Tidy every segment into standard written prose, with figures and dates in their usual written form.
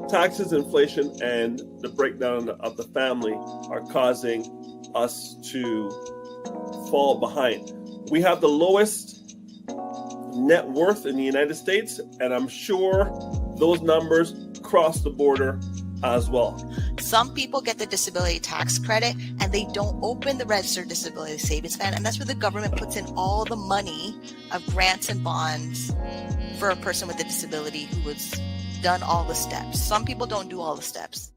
taxes, inflation, and the breakdown of the family are causing us to fall behind. We have the lowest net worth in the United States, and I'm sure those numbers cross the border as well. Some people get the disability tax credit and they don't open the registered disability savings plan, and that's where the government puts in all the money of grants and bonds for a person with a disability who has done all the steps. Some people don't do all the steps.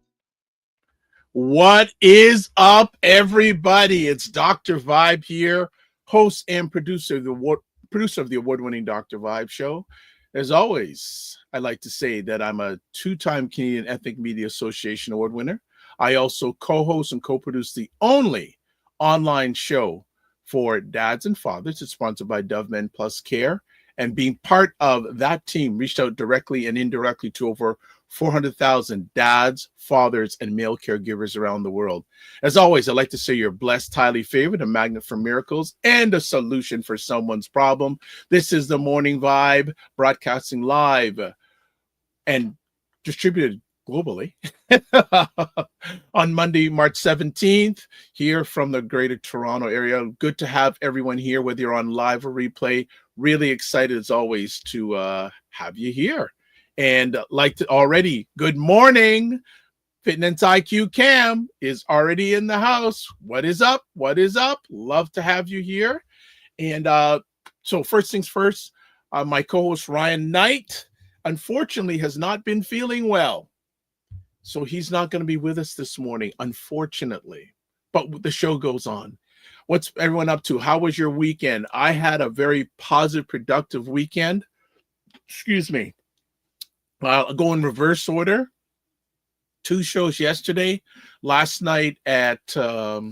What is up, everybody? It's Dr. Vibe here, host and producer of the award-winning Dr. Vibe show. As always, I like to say that I'm a two-time Canadian Ethnic Media Association award winner. I also co-host and co-produce the only online show for dads and fathers. It's sponsored by Dove Men Plus Care. And being part of that team, reached out directly and indirectly to over 400,000 dads, fathers, and male caregivers around the world. As always, I'd like to say you're blessed, highly favored, a magnet for miracles, and a solution for someone's problem. This is the Morning Vibe, broadcasting live and distributed globally on Monday, March 17th, here from the Greater Toronto area. Good to have everyone here, whether you're on live or replay. Really excited, as always, to have you here. And like to already, good morning. Fitness IQ Cam is already in the house. What is up? What is up? Love to have you here. And so first things first, my co-host Ryan Knight, unfortunately, has not been feeling well. So he's not going to be with us this morning, unfortunately. But the show goes on. What's everyone up to? How was your weekend? I had a very positive, productive weekend. Excuse me. I'll go in reverse order. 2 shows yesterday. Last night at, I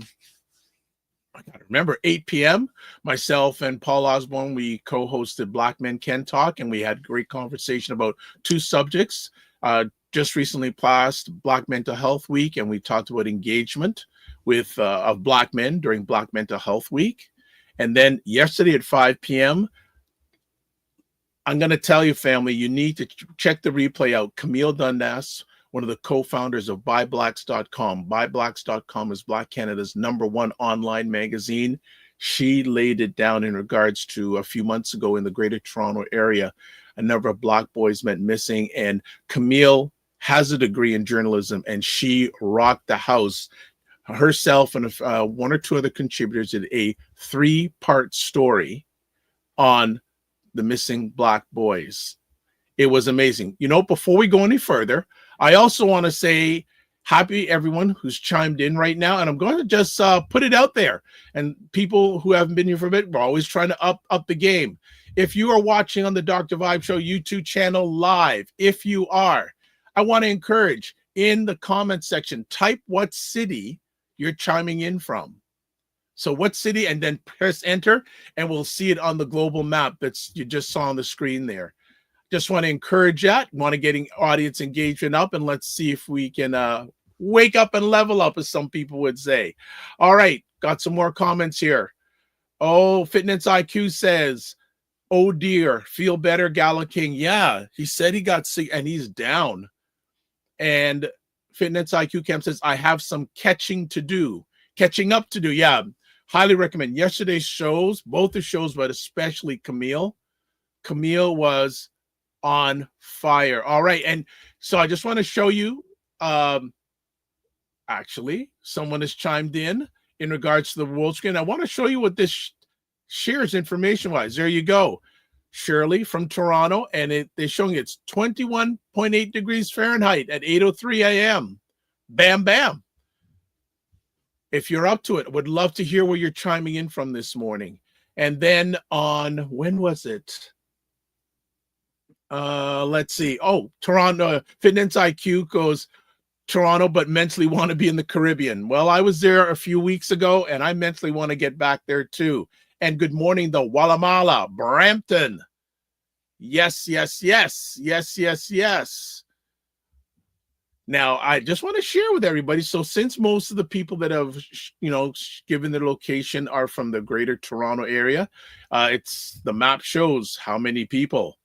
gotta remember, 8 p.m., myself and Paul Osborne, we co-hosted Black Men Can Talk, and we had great conversation about 2 subjects. Just recently passed Black Mental Health Week, and we talked about engagement with of Black men during Black Mental Health Week. And then yesterday at 5 p.m., I'm going to tell you, family, you need to check the replay out. Camille Dundas, one of the co-founders of BuyBlacks.com. BuyBlacks.com is Black Canada's #1 online magazine. She laid it down in regards to a few months ago in the Greater Toronto area, a number of Black boys went missing, and Camille has a degree in journalism, and she rocked the house. Herself and 1 or 2 other contributors did a 3-part story on the missing Black boys. It was amazing. You know, before we go any further, I also want to say happy everyone who's chimed in right now, and I'm going to just put it out there. And people who haven't been here for a bit, we're always trying to up the game. If you are watching on the Dr. Vibe Show YouTube channel live, if you are, I want to encourage in the comment section, type what city you're chiming in from. So what city, and then press enter, and we'll see it on the global map that's you just saw on the screen there. Just want to encourage that. Want to get audience engagement up, and let's see if we can wake up and level up, as some people would say. All right, got some more comments here. Oh, Fitness IQ says, oh dear, feel better, Gala King. Yeah, he said he got sick and he's down. And Fitness IQ Camp says, I have some catching up to do. Yeah, highly recommend yesterday's shows, both the shows, but especially Camille. Camille was on fire. All right, and so I just want to show you, actually, someone has chimed in regards to the world screen. I want to show you what this shares information-wise. There you go. Shirley from Toronto, and they're showing it's 21.8 degrees Fahrenheit at 8:03 a.m. Bam, bam. If you're up to it, would love to hear where you're chiming in from this morning. And then on, when was it? Let's see. Oh, Toronto, Fitness IQ goes, Toronto, but mentally want to be in the Caribbean. Well, I was there a few weeks ago, and I mentally want to get back there too. And good morning, the Wallamala, Brampton. Yes, yes, yes, yes, yes, yes. Now, I just want to share with everybody. So since most of the people that have, given their location are from the Greater Toronto area, it's the map shows how many people.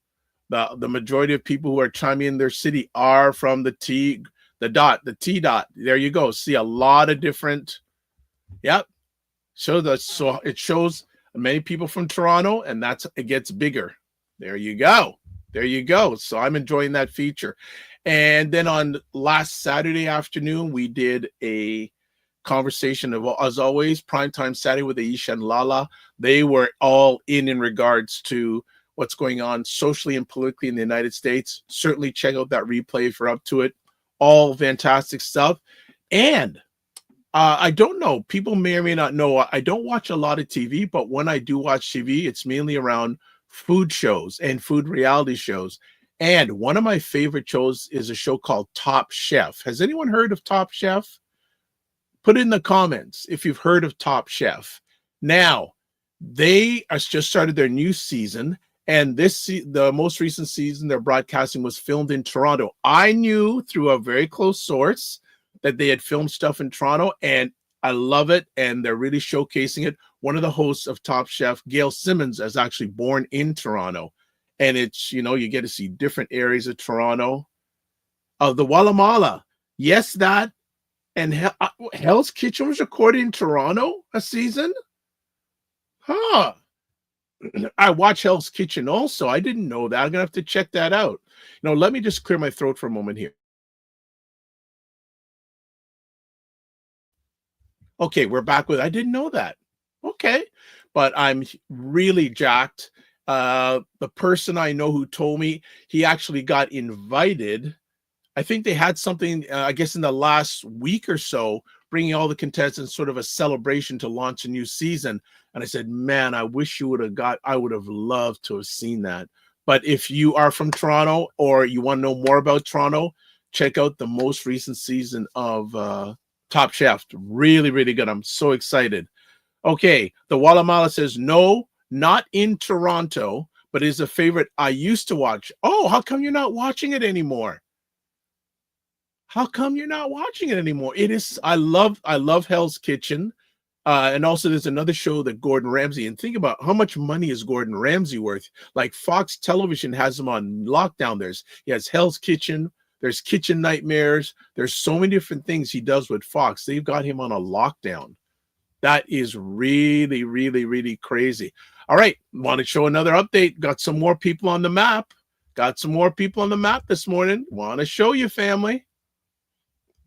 The majority of people who are chiming in their city are from the T dot. There you go. See a lot of different. Yep. So it shows many people from Toronto, and it gets bigger. There you go. There you go. So I'm enjoying that feature. And then on last Saturday afternoon, we did a conversation of, as always, Primetime Saturday with Aisha and Lala. They were all in regards to what's going on socially and politically in the United States. Certainly check out that replay if you're up to it. All fantastic stuff. And I don't know, people may or may not know, I don't watch a lot of TV, but when I do watch TV, it's mainly around food shows and food reality shows. And one of my favorite shows is a show called Top Chef. Has anyone heard of Top Chef? Put it in the comments if you've heard of Top Chef. Now, they just started their new season, and the most recent season they're broadcasting was filmed in Toronto. I knew through a very close source that they had filmed stuff in Toronto, and I love it, and they're really showcasing it. One of the hosts of Top Chef, Gail Simmons, is actually born in Toronto, and it's, you get to see different areas of Toronto. The Walla Mala, yes, that, and Hell's Kitchen was recorded in Toronto a season? Huh. I watch Hell's Kitchen also. I didn't know that. I'm going to have to check that out. Let me just clear my throat for a moment here. Okay, we're back with, I didn't know that. Okay, but I'm really jacked. The person I know who told me, he actually got invited. I think they had something, I guess in the last week or so, bringing all the contestants, sort of a celebration to launch a new season. And I said, man, I wish you would have I would have loved to have seen that. But if you are from Toronto or you want to know more about Toronto, check out the most recent season of Top Chef. Really, really good. I'm so excited. Okay, the Walla Mala says, no, not in Toronto, but is a favorite I used to watch. Oh, how come you're not watching it anymore? How come you're not watching it anymore? It is, I love Hell's Kitchen. And also there's another show that Gordon Ramsay, and think about how much money is Gordon Ramsay worth? Like Fox Television has him on lockdown. He has Hell's Kitchen. There's Kitchen Nightmares. There's so many different things he does with Fox. They've got him on a lockdown. That is really, really, really crazy. All right. Want to show another update. Got some more people on the map. This morning. Want to show you, family.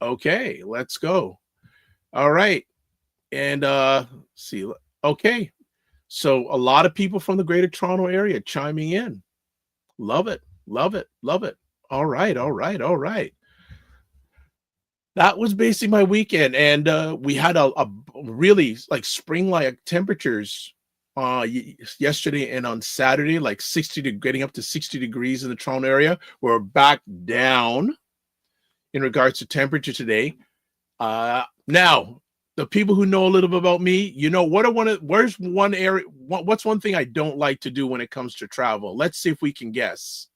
Okay, let's go. All right. And see. Okay. So a lot of people from the Greater Toronto area chiming in. Love it. Love it. Love it. All right. All right. All right. That was basically my weekend. And we had a really like spring-like temperatures yesterday and on Saturday, like getting up to 60 degrees in the Toronto area. We're back down in regards to temperature today. Now, the people who know a little bit about me, what's one thing I don't like to do when it comes to travel? Let's see if we can guess.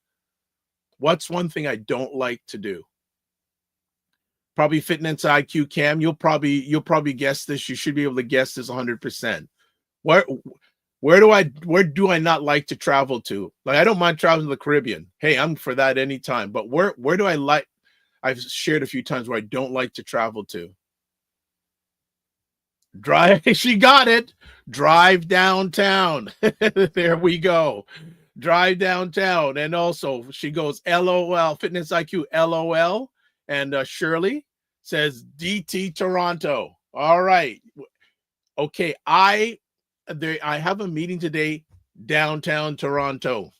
What's one thing I don't like to do? Probably Fitness IQ Cam. You'll probably guess this. You should be able to guess this 100%. Where do I not like to travel to? Like, I don't mind traveling to the Caribbean. Hey, I'm for that anytime. But where do I like? I've shared a few times where I don't like to travel to. She got it. Drive downtown. There we go. Drive downtown. And also she goes LOL, Fitness IQ, LOL. And Shirley says DT Toronto. All right. Okay. I have a meeting today, downtown Toronto.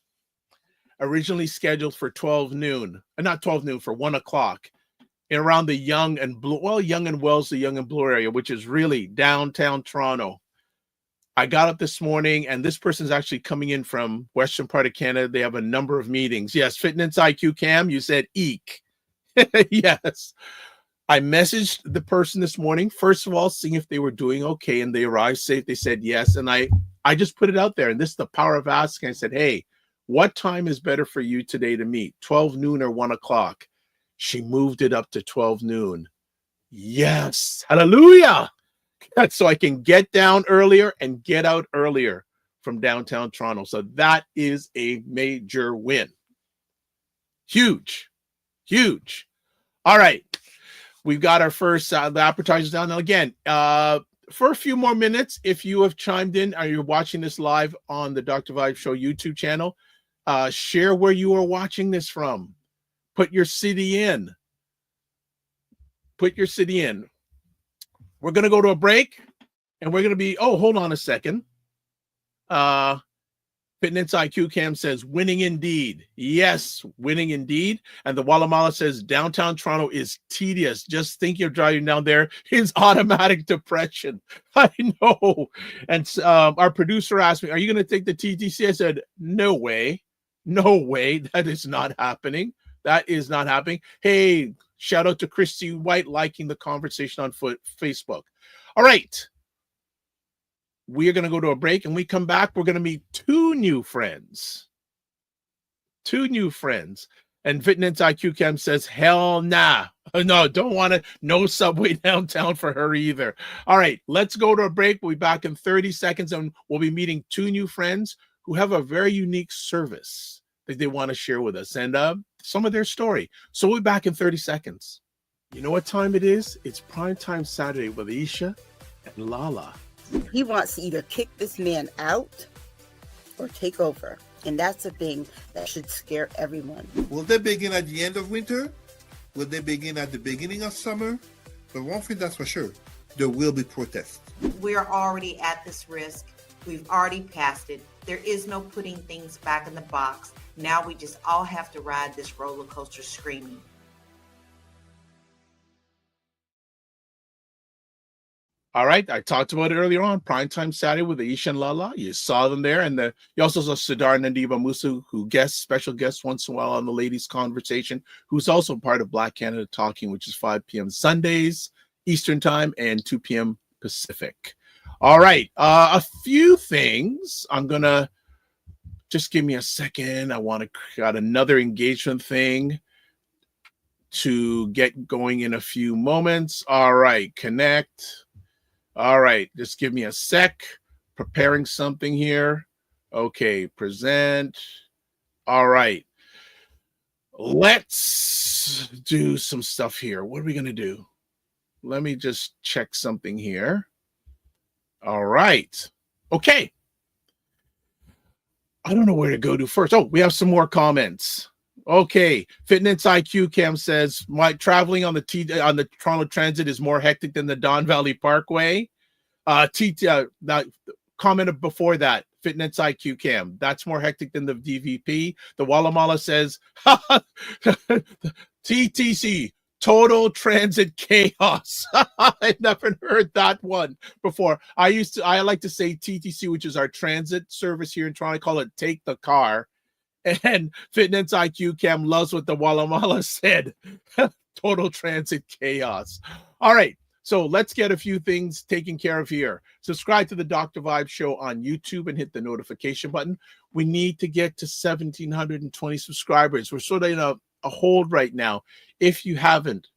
Originally scheduled for 12 noon. Not 12 noon, for 1 o'clock. Around the Yonge and Wellesley, Yonge and Bloor area, which is really downtown Toronto. I got up this morning, and this person's actually coming in from western part of Canada. They have a number of meetings. Yes, Fitness IQ Cam, you said eek. Yes. I messaged the person this morning, first of all, seeing if they were doing okay, and they arrived safe. They said yes, and I just put it out there, and this is the power of asking. I said, hey, what time is better for you today to meet, 12 noon or 1 o'clock? She moved it up to 12 noon. Yes. Hallelujah. So I can get down earlier and get out earlier from downtown Toronto. So that is a major win. Huge. All right. We've got our first the appetizers down. Now, again, for a few more minutes, if you have chimed in or you're watching this live on the Dr. Vibe Show YouTube channel, share where you are watching this from. Put your city in. We're going to go to a break, and we're going to be, hold on a second. Fitness IQ Cam says, winning indeed. Yes, winning indeed. And the Wallamala says, downtown Toronto is tedious. Just think you're driving down there is automatic depression. I know. And our producer asked me, are you going to take the TTC? I said, no way. That is not happening. Hey, shout out to Christy White liking the conversation on Facebook. All right. We are going to go to a break, and we come back. We're going to meet two new friends. And Fitness IQ Cam says, hell nah. No, don't want to. No subway downtown for her either. All right, let's go to a break. We'll be back in 30 seconds, and we'll be meeting two new friends who have a very unique service that they want to share with us and some of their story. So we'll be back in 30 seconds. You know what time it is? It's Primetime Saturday with Aisha and Lala. He wants to either kick this man out or take over. And that's the thing that should scare everyone. Will they begin at the end of winter? Will they begin at the beginning of summer? But one thing that's for sure, there will be protests. We're already at this risk. We've already passed it. There is no putting things back in the box. Now we just all have to ride this roller coaster screaming. All right, I talked about it earlier on. Primetime Saturday with Aisha and Lala. You saw them there, and you also saw Sidar Nandiba Musa, who special guest once in a while on the Ladies Conversation, who's also part of Black Canada Talking, which is 5 p.m. Sundays Eastern Time and 2 p.m. Pacific. All right, a few things. I'm gonna just give me a second. I want to got another engagement thing to get going in a few moments. All right, connect. All right, just give me a sec. Preparing something here. Okay, present. All right. Let's do some stuff here. What are we going to do? Let me just check something here. All right. Okay. I don't know where to go to first. Oh, we have some more comments. Okay, Fitness IQ Cam says my traveling on the Toronto Transit is more hectic than the Don Valley Parkway. That commented before that, Fitness IQ Cam, that's more hectic than the DVP. The Wallamala says TTC, total transit chaos. I never heard that one before. I like to say TTC, which is our transit service here in Toronto. I call it take the car. And Fitness IQ Cam loves what the Wallamala said. Total transit chaos. All right. So let's get a few things taken care of here. Subscribe to the Dr. Vibe Show on YouTube and hit the notification button. We need to get to 1,720 subscribers. We're sort of in a hold right now. If you haven't,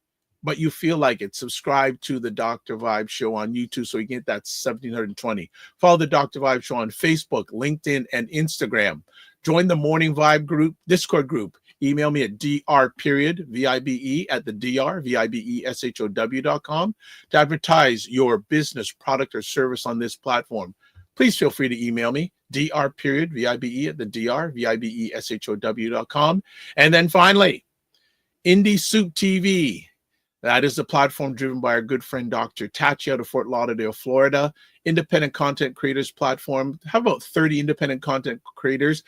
but you feel like it, subscribe to the Dr. Vibe Show on YouTube so you get that 1,720. Follow the Dr. Vibe Show on Facebook, LinkedIn, and Instagram. Join the Morning Vibe group, Discord group. Email me at dr.vibe@thedr.com to advertise your business, product, or service on this platform. Please feel free to email me, dr.vibe@thedr.com. And then finally, Indie Soup TV. That is the platform driven by our good friend, Dr. Tachi out of Fort Lauderdale, Florida. Independent content creators platform. How about 30 independent content creators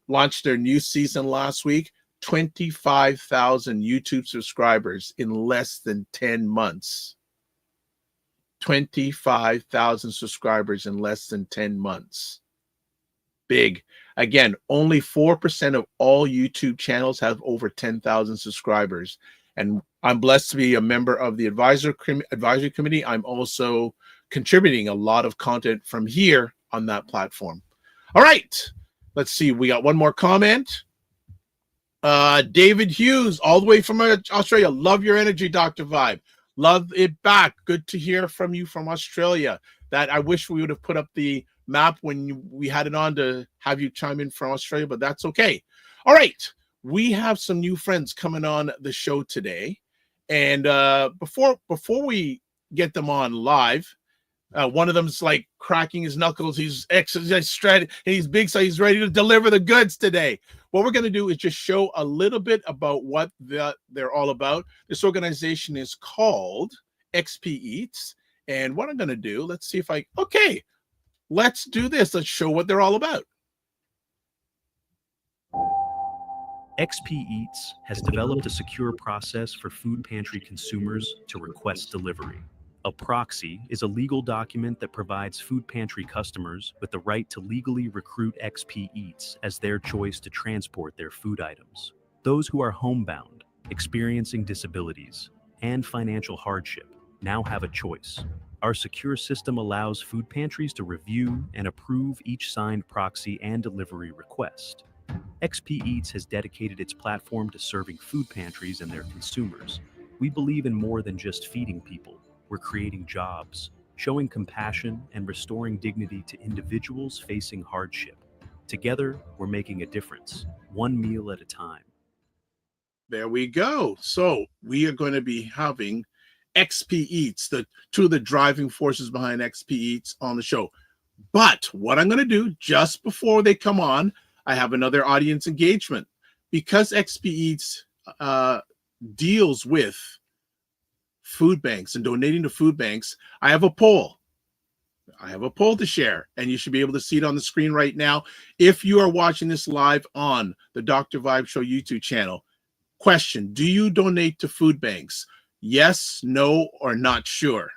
launched their new season last week? 25,000 YouTube subscribers in less than 10 months. 25,000 subscribers in less than 10 months. Big. Again, only 4% of all YouTube channels have over 10,000 subscribers. And I'm blessed to be a member of the advisory committee. I'm also contributing a lot of content from here on that platform. All right. Let's see. We got one more comment. David Hughes, all the way from Australia. Love your energy, Dr. Vibe. Love it back. Good to hear from you from Australia. That I wish we would have put up the map when we had it on to have you chime in from Australia, but that's okay. All right. we have some new friends coming on the show today. And before we get them on live, one of them's like cracking his knuckles. He's exercise strategy. He's big, so he's ready to deliver the goods today. What we're going to do is just show a little bit about what they're all about. This organization is called XP Eats. And what I'm going to do, let's see if okay, let's do this. Let's show what they're all about. XP Eats has developed a secure process for food pantry consumers to request delivery. A proxy is a legal document that provides food pantry customers with the right to legally recruit XP Eats as their choice to transport their food items. Those who are homebound, experiencing disabilities, and financial hardship now have a choice. Our secure system allows food pantries to review and approve each signed proxy and delivery request. XP Eats has dedicated its platform to serving food pantries and their consumers. We believe in more than just feeding people. We're creating jobs, showing compassion, and restoring dignity to individuals facing hardship. Together, we're making a difference, one meal at a time. There we go. So we are going to be having XP Eats, two of the driving forces behind XP Eats, on the show. But what I'm going to do just before they come on, I have another audience engagement. Because XP Eats deals with food banks and donating to food banks, I have a poll. I have a poll to share, and you should be able to see it on the screen right now. If you are watching this live on the Dr. Vibe Show YouTube channel, question: do you donate to food banks? Yes, no, or not sure.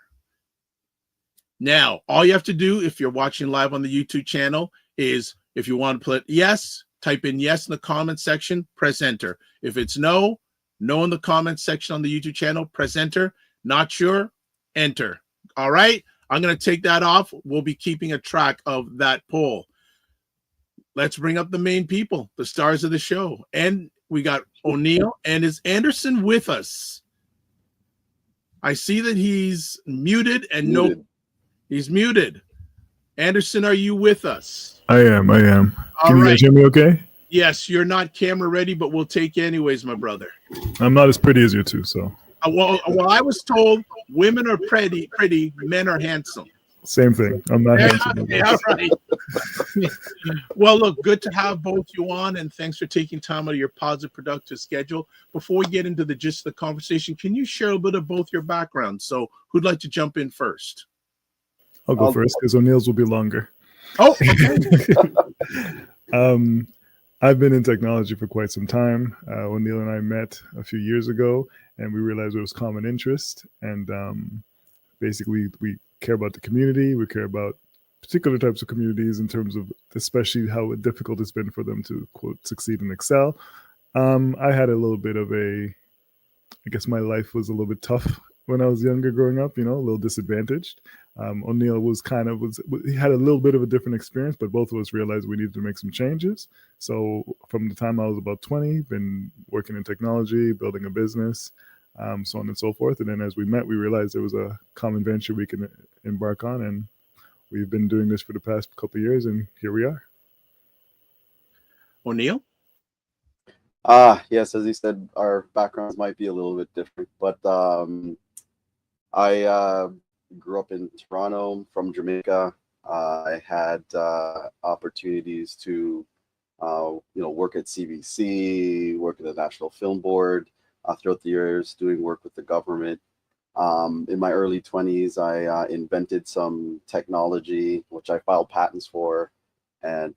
Now, all you have to do if you're watching live on the YouTube channel is, if you want to put yes, type in yes in the comment section, press enter. If it's no in the comment section on the YouTube channel, press enter. Not sure, enter. All right, I'm going to take that off. We'll be keeping a track of that poll. Let's bring up the main people, the stars of the show. And we got O'Neil, and is Anderson with us? I see that he's muted and no, he's muted. Anderson, are you with us? I am. All Can you guys hear me okay? Yes, you're not camera ready, but we'll take you anyways, my brother. I'm not as pretty as you two, so. Well, I was told women are pretty, men are handsome. Same thing. I'm not handsome. All right. Well, look, good to have both you on, and thanks for taking time out of your positive, productive schedule. Before we get into the gist of the conversation, can you share a bit of both your backgrounds? So who'd like to jump in first? I'll go first because O'Neill's will be longer. Oh, okay. I've been in technology for quite some time. O'Neil and I met a few years ago, and we realized there was common interest. And basically, we care about the community. We care about particular types of communities in terms of especially how difficult it's been for them to, quote, succeed and excel. I had a little bit of I guess my life was a little bit tough when I was younger growing up, a little disadvantaged. O'Neil he had a little bit of a different experience, but both of us realized we needed to make some changes. So from the time I was about 20, been working in technology, building a business, so on and so forth. And then as we met, we realized there was a common venture we can embark on. And we've been doing this for the past couple of years, and here we are. O'Neil? Yes, as you said, our backgrounds might be a little bit different, but I grew up in Toronto, from Jamaica. I had opportunities to, work at CBC, work at the National Film Board throughout the years, doing work with the government. In my early 20s, I invented some technology, which I filed patents for, and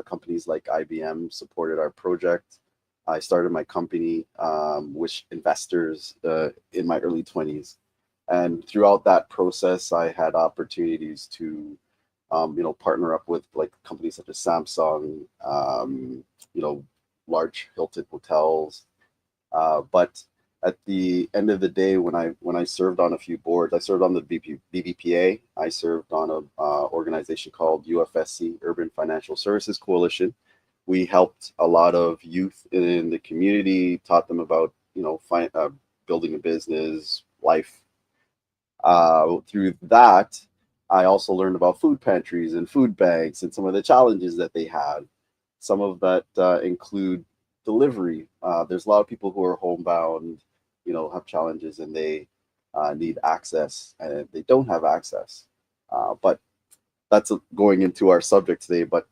companies like IBM supported our project. I started my company with investors in my early 20s. And throughout that process, I had opportunities to, partner up with like companies such as Samsung, large Hilton hotels. But at the end of the day, when I served on a few boards, I served on the BBPA. I served on an organization called UFSC, Urban Financial Services Coalition. We helped a lot of youth in the community, taught them about, building a business, life. Through that, I also learned about food pantries and food banks and some of the challenges that they had. Some of that include delivery. There's a lot of people who are homebound, have challenges, and they need access, and they don't have access. But that's going into our subject today. But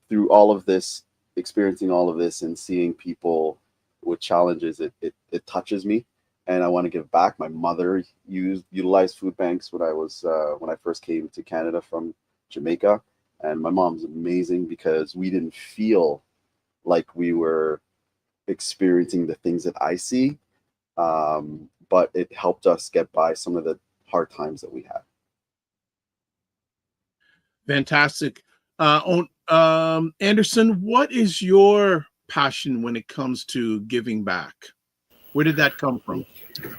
through all of this, experiencing all of this and seeing people with challenges, it touches me, and I want to give back. My mother utilized food banks when I first came to Canada from Jamaica, and my mom's amazing because we didn't feel like we were experiencing the things that I see, but it helped us get by some of the hard times that we had. Fantastic. Anderson, what is your passion when it comes to giving back? Where did that come from?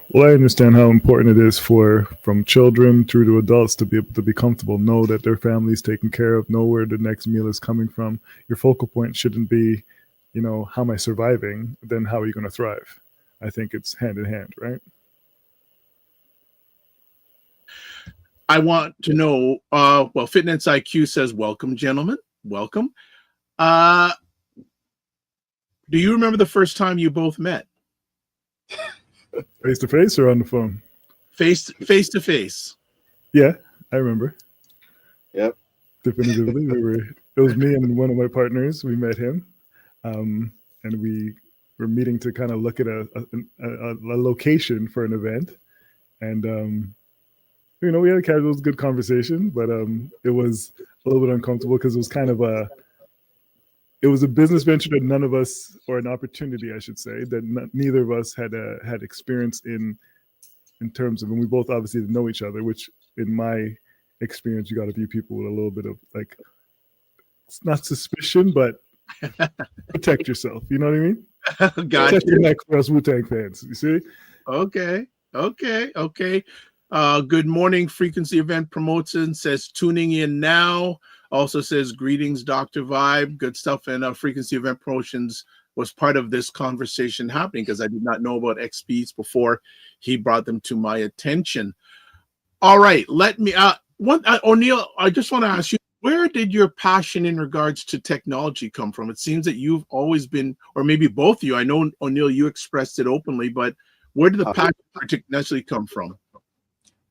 Well, I understand how important it is from children through to adults to be able to be comfortable, know that their family's taken care of, know where the next meal is coming from. Your focal point shouldn't be, how am I surviving? Then how are you going to thrive? I think it's hand in hand, right? I want to know, Fitness IQ says, welcome, gentlemen. Welcome. Do you remember the first time you both met? Face to face or on the phone? Face to face. Yeah, I remember. Yep. Definitively. It was me and one of my partners. We met him. And we were meeting to kind of look at a location for an event. And, we had a casual, good conversation, but it was a little bit uncomfortable because it was kind of it was a business venture that none of us, or an opportunity, I should say, that neither of us had experience in terms of, and we both obviously didn't know each other, which in my experience, you got to view people with a little bit of it's not suspicion, but protect yourself. You know what I mean? Gotcha. Protect your neck for us Wu-Tang fans. You see? Okay. Good morning. Frequency Event Promotion says tuning in now. Also says greetings, Dr. Vibe. Good stuff. And Frequency Event Promotions was part of this conversation happening because I did not know about XPs before he brought them to my attention. All right. Let me O'Neil, I just want to ask you, where did your passion in regards to technology come from? It seems that you've always been, or maybe both of you, I know, O'Neil, you expressed it openly, but where did the passion for technology come from?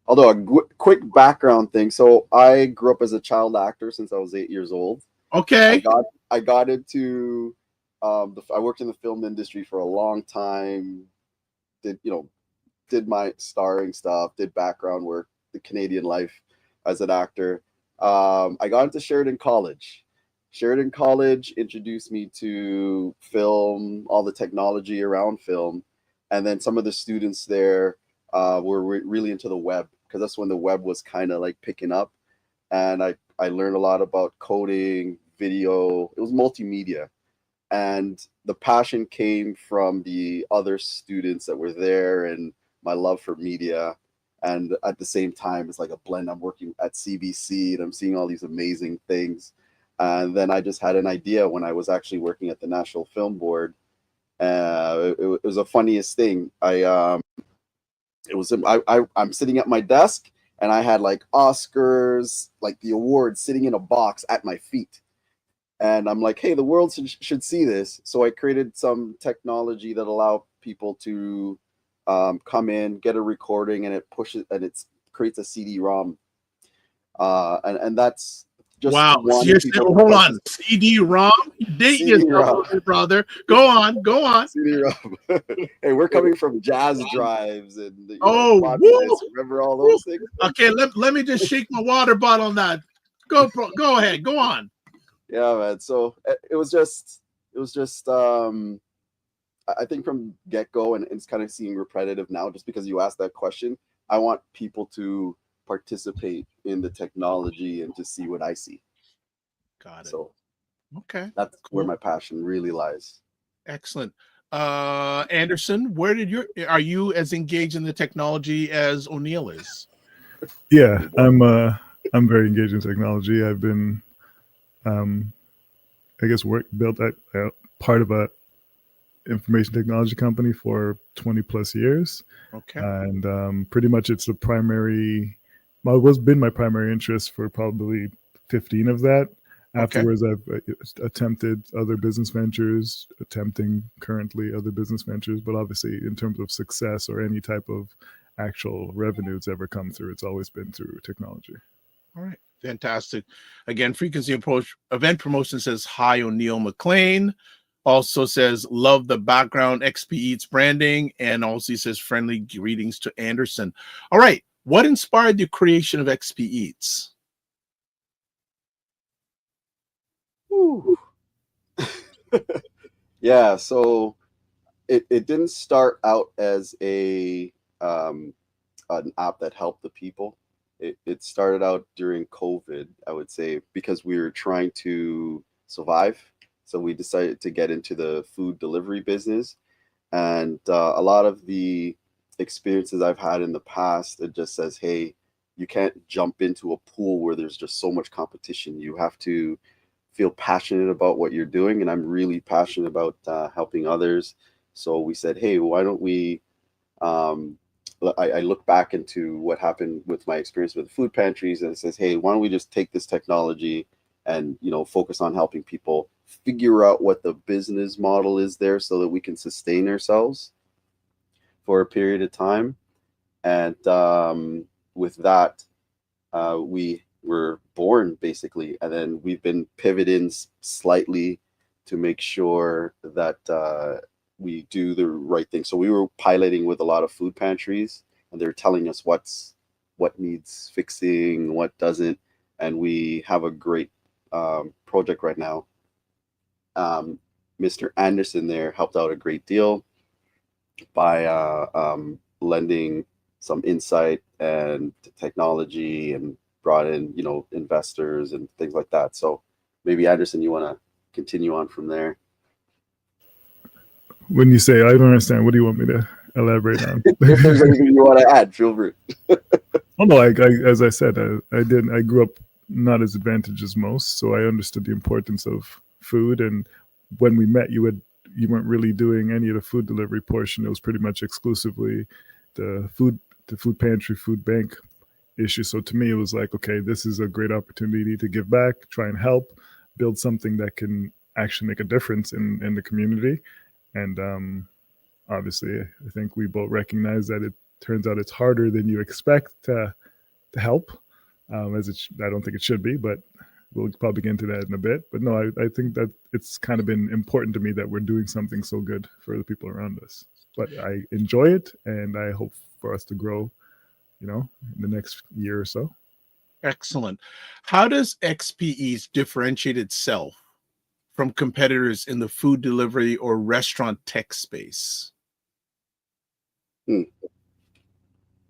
Although quick background thing. So I grew up as a child actor since I was 8 years old. Okay. I got into, I worked in the film industry for a long time. Did my starring stuff, did background work, the Canadian life as an actor. I got into Sheridan College. Sheridan College introduced me to film, all the technology around film. And then some of the students there were really into the web, because that's when the web was kind of like picking up. And I learned a lot about coding, video. It was multimedia. And the passion came from the other students that were there and my love for media. And at the same time, it's like a blend. I'm working at CBC and I'm seeing all these amazing things. And then I just had an idea when I was actually working at the National Film Board. It was the funniest thing. I'm sitting at my desk and I had like Oscars, like the awards sitting in a box at my feet. And I'm like, hey, the world should see this. So I created some technology that allowed people to come in, get a recording, and it pushes and it creates a CD-ROM. And that's just wow. Hold on, CD-ROM. You date yourself, brother. Go on. CD-ROM. Hey, we're coming from jazz drives and remember all those things? Okay, let me just shake my water bottle on that. Go ahead. Go on. Yeah, man. So it was just I think from get-go, and it's kind of seeming repetitive now just because you asked that question. I want people to participate in the technology and to see what I see. Got it. So okay, that's cool. Where my passion really lies. Excellent. Anderson, are you as engaged in the technology as O'Neil is? Yeah, I'm very engaged in technology. I've been built at part of a information technology company for 20 plus years. Okay. And pretty much it's been my primary interest for probably 15 of that. Afterwards, I've attempted other business ventures, attempting currently other business ventures, but obviously in terms of success or any type of actual revenue that's ever come through, it's always been through technology. All right. Fantastic. Again, Frequency Approach Event Promotion says, hi, O'Neil McLean. Also says, love the background XP Eats branding. And also he says, friendly greetings to Anderson. All right. What inspired the creation of XP Eats? Yeah, so it didn't start out as an app that helped the people. It started out during COVID, I would say, because we were trying to survive. So we decided to get into the food delivery business. And a lot of the experiences I've had in the past, it just says, hey, you can't jump into a pool where there's just so much competition. You have to feel passionate about what you're doing. And I'm really passionate about helping others. So we said, hey, why don't we I look back into what happened with my experience with food pantries, and it says, hey, why don't we just take this technology and, focus on helping people figure out what the business model is there so that we can sustain ourselves for a period of time. And with that, we were born basically, and then we've been pivoting slightly to make sure that we do the right thing. So we were piloting with a lot of food pantries, and they're telling us what needs fixing, what doesn't, and we have a great project right now. Mr. Anderson there helped out a great deal by lending some insight and technology, and brought in investors and things like that. So maybe Anderson, you want to continue on from there? When you say I don't understand, what do you want me to elaborate on? If there's anything you want to add, feel free. Oh no, as I said, I grew up not as advantaged as most, so I understood the importance of food. And when we met, you weren't really doing any of the food delivery portion. It was pretty much exclusively the food pantry, food bank issue. So to me, it was like, okay, this is a great opportunity to give back, try and help, build something that can actually make a difference in the community. And obviously, I think we both recognize that it turns out it's harder than you expect to help, I don't think it should be, but we'll probably get into that in a bit. But no, I think that it's kind of been important to me that we're doing something so good for the people around us. But I enjoy it, and I hope for us to grow, in the next year or so. Excellent. How does XPEs differentiate itself from competitors in the food delivery or restaurant tech space?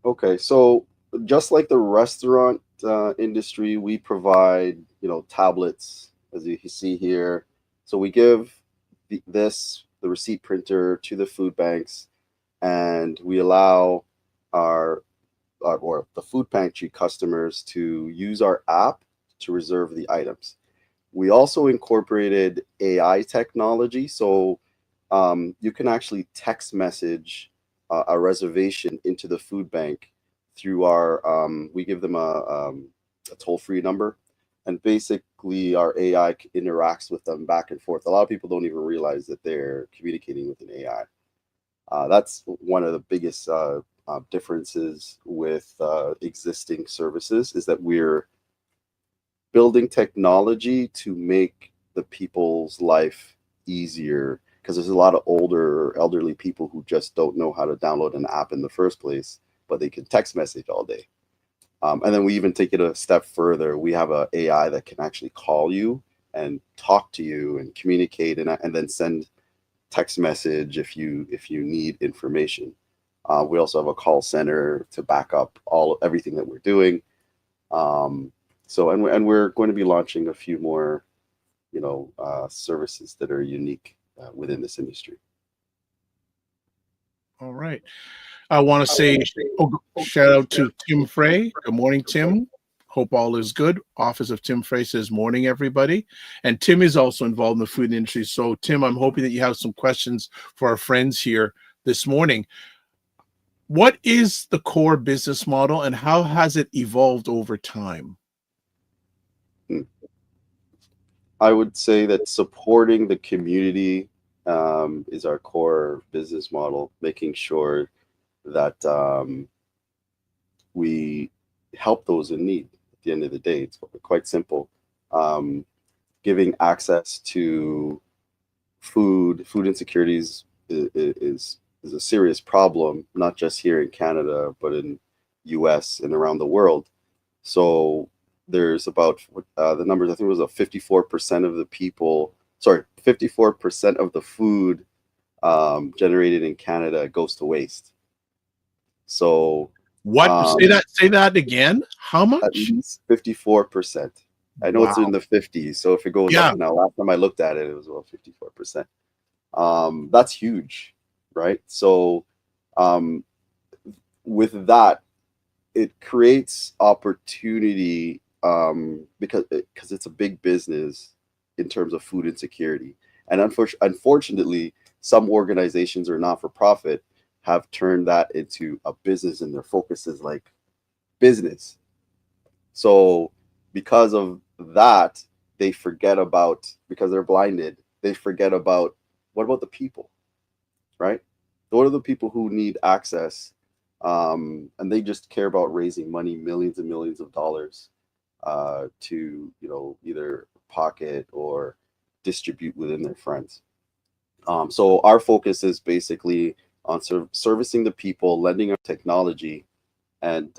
Okay, so just like the restaurant industry, we provide, tablets, as you see here. So we give the receipt printer to the food banks, and we allow or the food pantry customers to use our app to reserve the items. We also incorporated AI technology, so you can actually text message a reservation into the food bank through our, we give them a toll-free number, and basically our AI interacts with them back and forth. A lot of people don't even realize that they're communicating with an AI. That's one of the biggest differences with existing services, is that we're building technology to make the people's life easier, because there's a lot of older or elderly people who just don't know how to download an app in the first place, but they can text message all day. And then we even take it a step further. We have an AI that can actually call you and talk to you and communicate, and then send text message if you need information. We also have a call center to back up everything that we're doing. So we're going to be launching a few more, services that are unique within this industry. All right. I want to say shout out to Tim Frey. Good morning, Tim. Hope all is good. Office of Tim Frey says morning, everybody. And Tim is also involved in the food industry. So Tim, I'm hoping that you have some questions for our friends here this morning. What is the core business model, and how has it evolved over time? I would say that supporting the community is our core business model, making sure that we help those in need. At the end of the day, it's quite simple. Giving access to food insecurities is a serious problem, not just here in Canada, but in US and around the world. So there's about the numbers, I think it was 54% of the people, 54% of the food generated in Canada goes to waste. So what? Say that again. How at much? least 54%. I know it's in the 50s, so if it goes up now, last time I looked at it, it was about 54%. That's huge, right? So with that, it creates opportunity because it's a big business in terms of food insecurity. And unfortunately, some organizations or not-for-profit have turned that into a business, and their focus is like business. So because of that, they forget about, because they're blinded, they forget about, what about the people, right? What are the people who need access? And they just care about raising money, millions and millions of dollars to, either pocket or distribute within their friends. So our focus is basically on servicing the people, lending our technology, and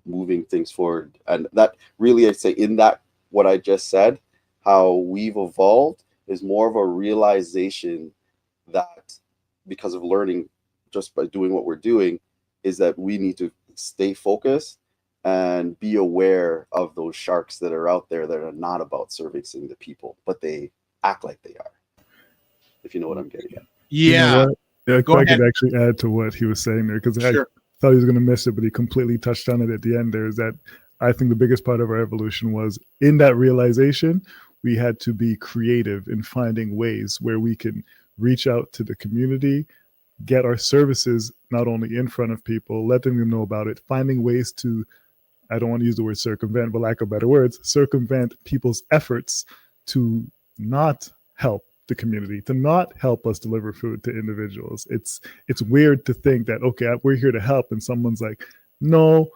moving things forward. And that really, I say, in that, what I just said, how we've evolved is more of a realization that, because of learning just by doing what we're doing, is that we need to stay focused and be aware of those sharks that are out there that are not about servicing the people, but they act like they are. If you know what I'm getting at. Yeah. If I could actually add to what he was saying there, because I thought he was going to miss it, but he completely touched on it at the end there, is that I think the biggest part of our evolution was in that realization. We had to be creative in finding ways where we can reach out to the community, get our services not only in front of people, letting them know about it, finding ways to, I don't want to use the word circumvent, but lack of better words, circumvent people's efforts to not help the community, to not help us deliver food to individuals. It's weird to think that, okay, we're here to help, and someone's like, no,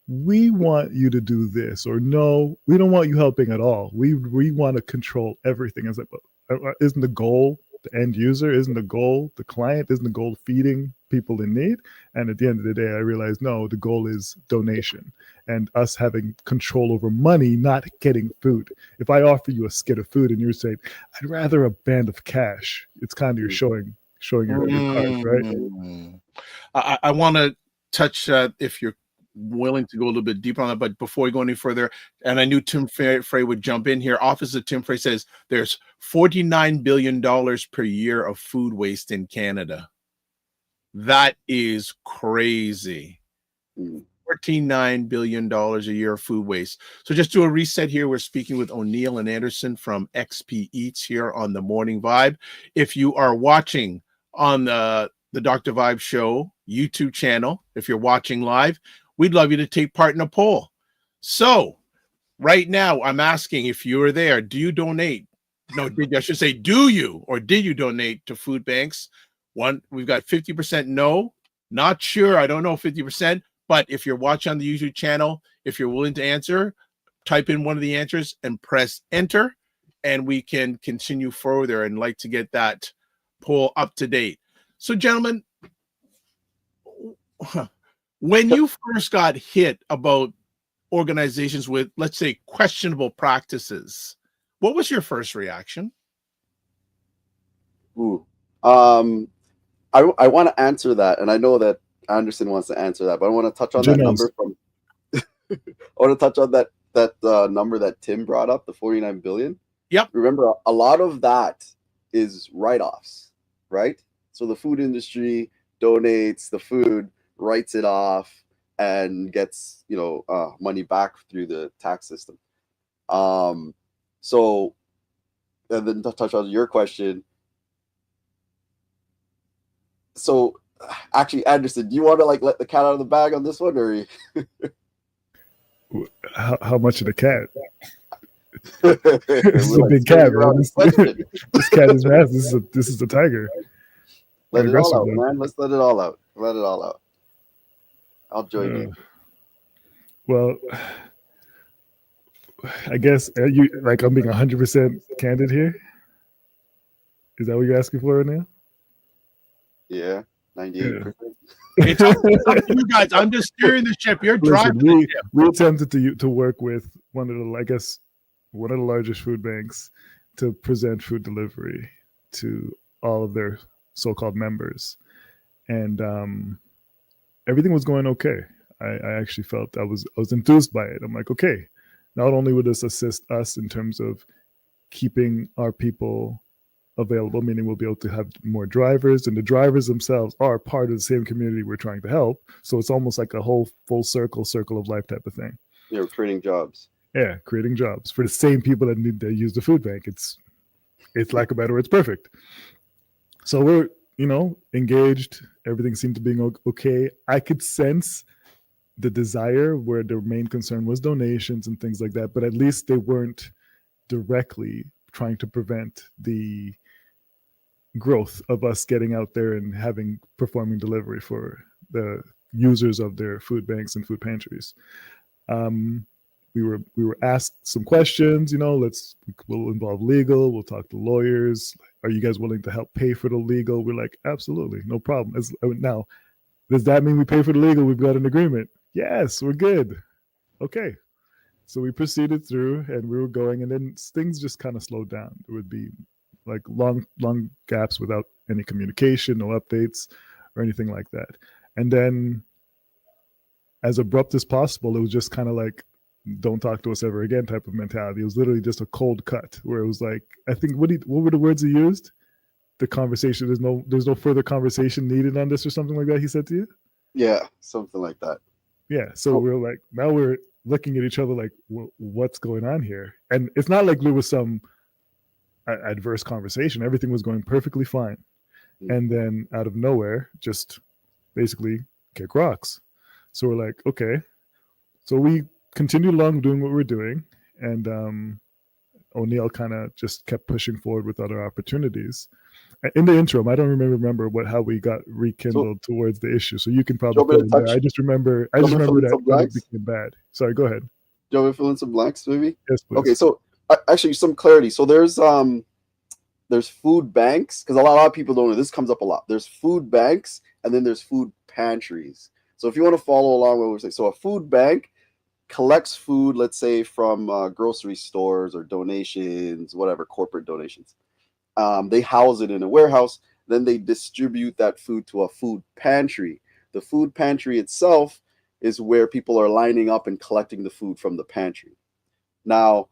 we want you to do this, or no, we don't want you helping at all. We want to control everything. It's like, isn't the goal the end user? Isn't the goal the client? Isn't the goal feeding people in need? And at the end of the day, I realized, no, the goal is donation and us having control over money, not getting food. If I offer you a skid of food and you're saying, I'd rather a band of cash, it's kind of you're showing your cards, right? I want to touch, if you're willing to go a little bit deeper on that, but before we go any further, and I knew Tim Frey would jump in here. Office of Tim Frey says there's $49 billion per year of food waste in Canada. That is crazy. $49 billion a year of food waste. So just do a reset here. We're speaking with O'Neil and Anderson from XP Eats here on the Morning Vibe. If you are watching on the Dr. Vibe Show YouTube channel, if you're watching live, we'd love you to take part in a poll. So right now, I'm asking, if you are there, do you donate? No, I should say, do you or did you donate to food banks? We've got 50% no, not sure, I don't know, 50%. But if you're watching on the YouTube channel, if you're willing to answer, type in one of the answers and press enter, and we can continue further and like to get that poll up to date. So, gentlemen, when you first got hit about organizations with, let's say, questionable practices, what was your first reaction? I want to answer that, and I know that Anderson wants to answer that, but I want to touch on that number from. I want to touch on that number that Tim brought up, the 49 billion. Yep. Remember, a lot of that is write-offs, right? So the food industry donates the food, writes it off, and gets money back through the tax system. So, and then to touch on your question. So, actually, Anderson, do you want to let the cat out of the bag on this one, or how much of the cat? This is a We're big sitting cat, around man. and question. This cat is massive. This is a tiger. Let it all Aggressive out, one. man. Let's let it all out. Let it all out. I'll join you. Well, I guess you like I'm being 100% candid here. Is that what you're asking for right now? Yeah, 98%. It's up to you guys. I'm just steering the ship. You're driving Listen, the ship. we attempted to work with one of the largest food banks to present food delivery to all of their so-called members, and everything was going okay. I actually felt I was enthused by it. I'm like, okay, not only would this assist us in terms of keeping our people available, meaning we'll be able to have more drivers, and the drivers themselves are part of the same community we're trying to help. So it's almost like a whole full circle of life type of thing. You're creating jobs. Yeah, creating jobs for the same people that need to use the food bank. It's like a better word, it's perfect. So we're engaged. Everything seemed to be okay. I could sense the desire where their main concern was donations and things like that, but at least they weren't directly trying to prevent the growth of us getting out there and performing delivery for the users of their food banks and food pantries. We were asked some questions, we'll involve legal, we'll talk to lawyers. Are you guys willing to help pay for the legal? We're like, absolutely, no problem. Now, does that mean we pay for the legal? We've got an agreement. Yes, we're good. Okay. So we proceeded through and we were going, and then things just kind of slowed down. There would be like long gaps without any communication, no updates or anything like that. And then as abrupt as possible, it was just kind of like, don't talk to us ever again type of mentality. It was literally just a cold cut where it was like, I think, what were the words he used? The conversation, there's no further conversation needed on this or something like that, he said to you? Yeah, something like that. Yeah. So we're like, now we're looking at each other like, what's going on here? And it's not like there was some adverse conversation. Everything was going perfectly fine. And then out of nowhere, just basically kick rocks. So we're like, okay. So we continued along doing what we're doing. And O'Neil kind of just kept pushing forward with other opportunities. In the interim, I don't remember how we got rekindled towards the issue. So you can probably fill in there. I just remember that when it became bad. Sorry, go ahead. Do you want me to fill in some blanks, maybe? Yes, please. Okay, so actually some clarity. So there's food banks, because a lot of people don't know. This comes up a lot. There's food banks, and then there's food pantries. So if you want to follow along what we're saying, so a food bank collects food, let's say from grocery stores or donations, whatever, corporate donations. They house it in a warehouse. Then they distribute that food to a food pantry. The food pantry itself is where people are lining up and collecting the food from the pantry. Now,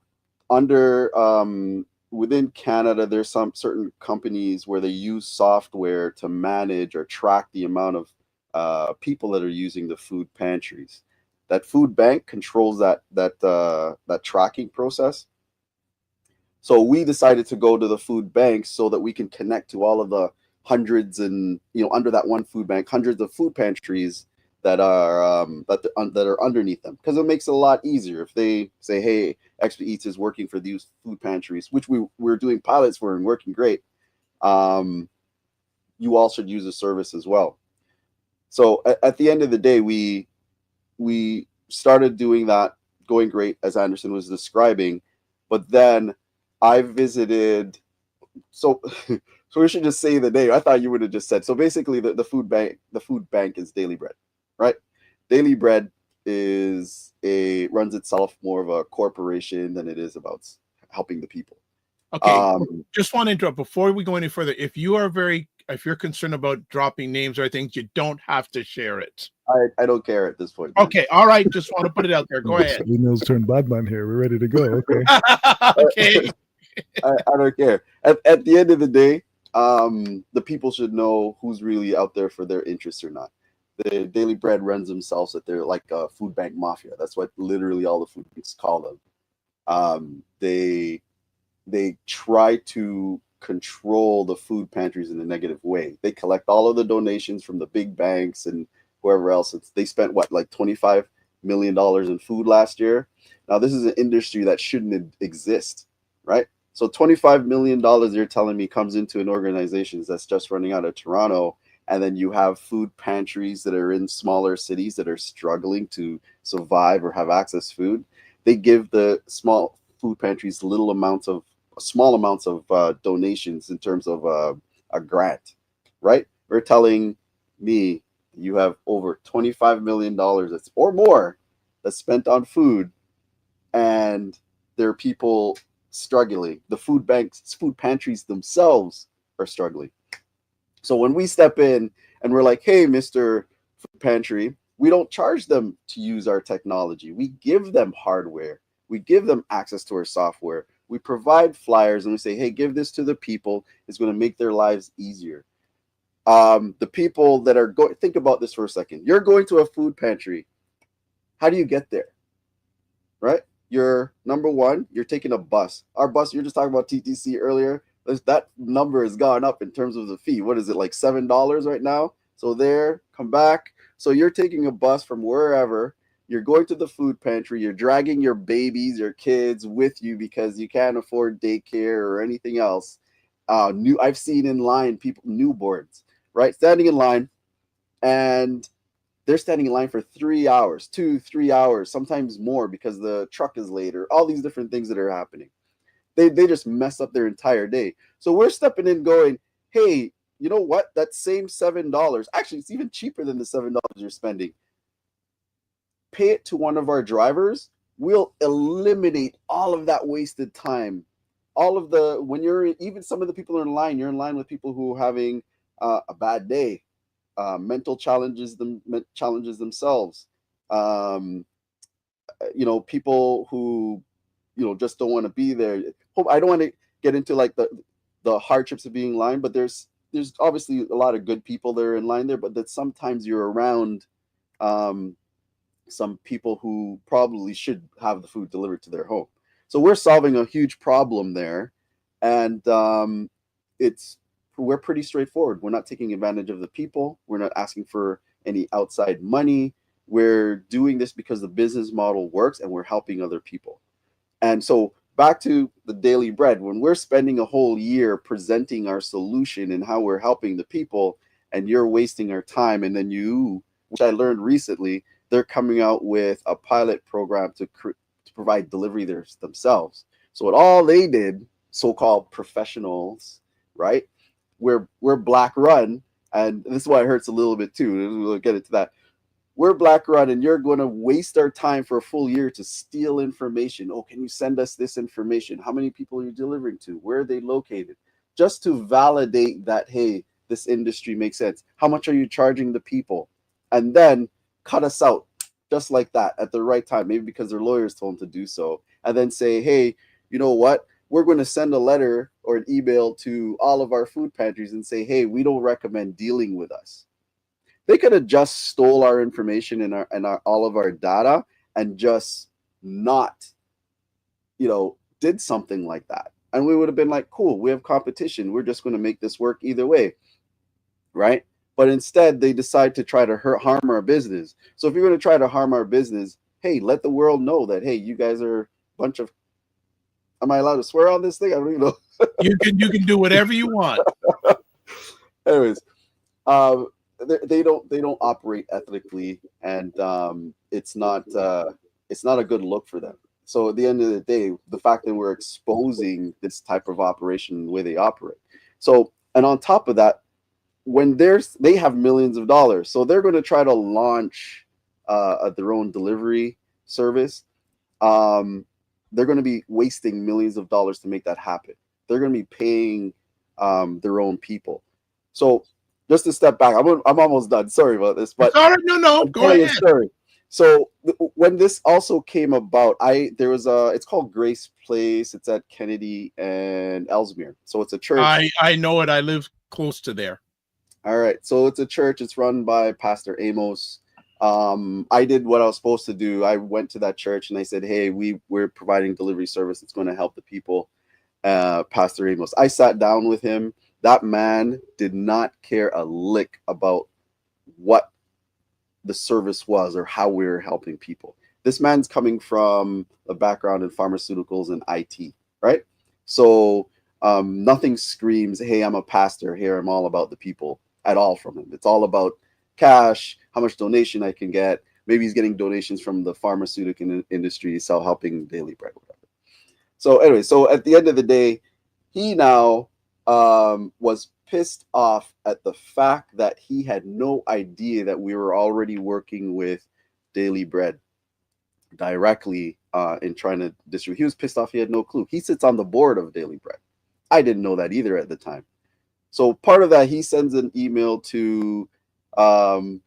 within Canada, there's some certain companies where they use software to manage or track the amount of people that are using the food pantries. That food bank controls that tracking process. So we decided to go to the food banks so that we can connect to all of the hundreds and, under that one food bank, hundreds of food pantries that are underneath them, because it makes it a lot easier if they say, hey, XP Eats is working for these food pantries, which we're doing pilots for and working great. You all should use the service as well. So at the end of the day, we started doing that, going great, as Anderson was describing, but then I visited, so we should just say the name. I thought you would have just said. So basically the food bank is Daily Bread, right? Daily Bread runs itself more of a corporation than it is about helping the people. Okay. Just want to interrupt before we go any further. If you're concerned about dropping names or things, you don't have to share it. I don't care at this point. Man. Okay. All right. Just want to put it out there. Go ahead. O'Neil's turned Badman here. We're ready to go. Okay. Okay. I don't care. At the end of the day, the people should know who's really out there for their interests or not. The Daily Bread runs themselves that they're like a food bank mafia. That's what literally all the food banks call them. They try to control the food pantries in a negative way. They collect all of the donations from the big banks and whoever else. They spent like $25 million in food last year. Now, this is an industry that shouldn't exist, right? So $25 million, you're telling me, comes into an organization that's just running out of Toronto, and then you have food pantries that are in smaller cities that are struggling to survive or have access to food. They give the small food pantries small amounts of donations in terms of a grant, right? They're telling me you have over $25 million or more that's spent on food, and there are people struggling. The food pantries themselves are struggling. So when we step in and we're like, hey, Mr. Food Pantry, we don't charge them to use our technology. We give them hardware. We give them access to our software. We provide flyers and we say, hey, give this to the people. It's going to make their lives easier. The people that are going, think about this for a second. You're going to a food pantry. How do you get there? Right? You're number one, you're taking a bus. Our bus, you're just talking about TTC earlier. That number has gone up in terms of the fee. What is it, like $7 right now? So there, come back. So you're taking a bus from wherever. You're going to the food pantry. You're dragging your babies, your kids with you because you can't afford daycare or anything else. I've seen in line people, newborns, right, standing in line, and they're standing in line for 3 hours, 2-3 hours, sometimes more because the truck is late or all these different things that are happening. They just mess up their entire day. So we're stepping in going, hey, you know what? That same $7, actually, it's even cheaper than the $7 you're spending. Pay it to one of our drivers. We'll eliminate all of that wasted time. When you're, even some of the people are in line, you're in line with people who are having a bad day, mental challenges themselves. People who, just don't want to be there. I don't want to get into like the hardships of being in line, but there's obviously a lot of good people that are in line there, but that sometimes you're around some people who probably should have the food delivered to their home. So we're solving a huge problem there, and we're pretty straightforward. We're not taking advantage of the people. We're not asking for any outside money. We're doing this because the business model works and we're helping other people. And so back to the daily bread, when we're spending a whole year presenting our solution and how we're helping the people, and you're wasting our time, and then which I learned recently, they're coming out with a pilot program to provide delivery themselves. So what all they did, so-called professionals, right? We're Black run, and this is why it hurts a little bit too. We'll get into that. We're Black run, and you're going to waste our time for a full year to steal information. Oh, can you send us this information? How many people are you delivering to? Where are they located? Just to validate that, hey, this industry makes sense. How much are you charging the people? And then cut us out just like that at the right time, maybe because their lawyers told them to do so. And then say, hey, you know what? We're going to send a letter or an email to all of our food pantries and say, hey, we don't recommend dealing with us. They could have just stole our information and all of our data and just not, did something like that. And we would have been like, cool, we have competition. We're just going to make this work either way, right? But instead, they decide to try to harm our business. So if you're going to try to harm our business, hey, let the world know that, hey, you guys are a bunch of, am I allowed to swear on this thing? I don't even know. You can do whatever you want. Anyways, they don't operate ethically, and it's not a good look for them. So at the end of the day, the fact that we're exposing this type of operation, the way they operate. So, and on top of that, when they have millions of dollars, so they're going to try to launch their own delivery service. They're going to be wasting millions of dollars to make that happen. They're going to be paying their own people. So just to step back, I'm almost done. Sorry about this, but all right, no, go ahead. Story. So when this also came about, it's called Grace Place. It's at Kennedy and Ellesmere. So it's a church. I know it. I live close to there. All right. So it's a church. It's run by Pastor Amos. I did what I was supposed to do. I went to that church and I said, hey, we're providing delivery service. It's going to help the people. Pastor Amos. I sat down with him. That man did not care a lick about what the service was or how we were helping people. This man's coming from a background in pharmaceuticals and IT, right? So nothing screams, hey, I'm a pastor here, I'm all about the people at all from him. It's all about cash, how much donation I can get. Maybe he's getting donations from the pharmaceutical industry, sell helping daily bread, whatever. So anyway, so at the end of the day, he now was pissed off at the fact that he had no idea that we were already working with Daily Bread directly in trying to distribute. He was pissed off. He had no clue. He sits on the board of Daily Bread. I didn't know that either at the time. So part of that, he sends an email to, I'm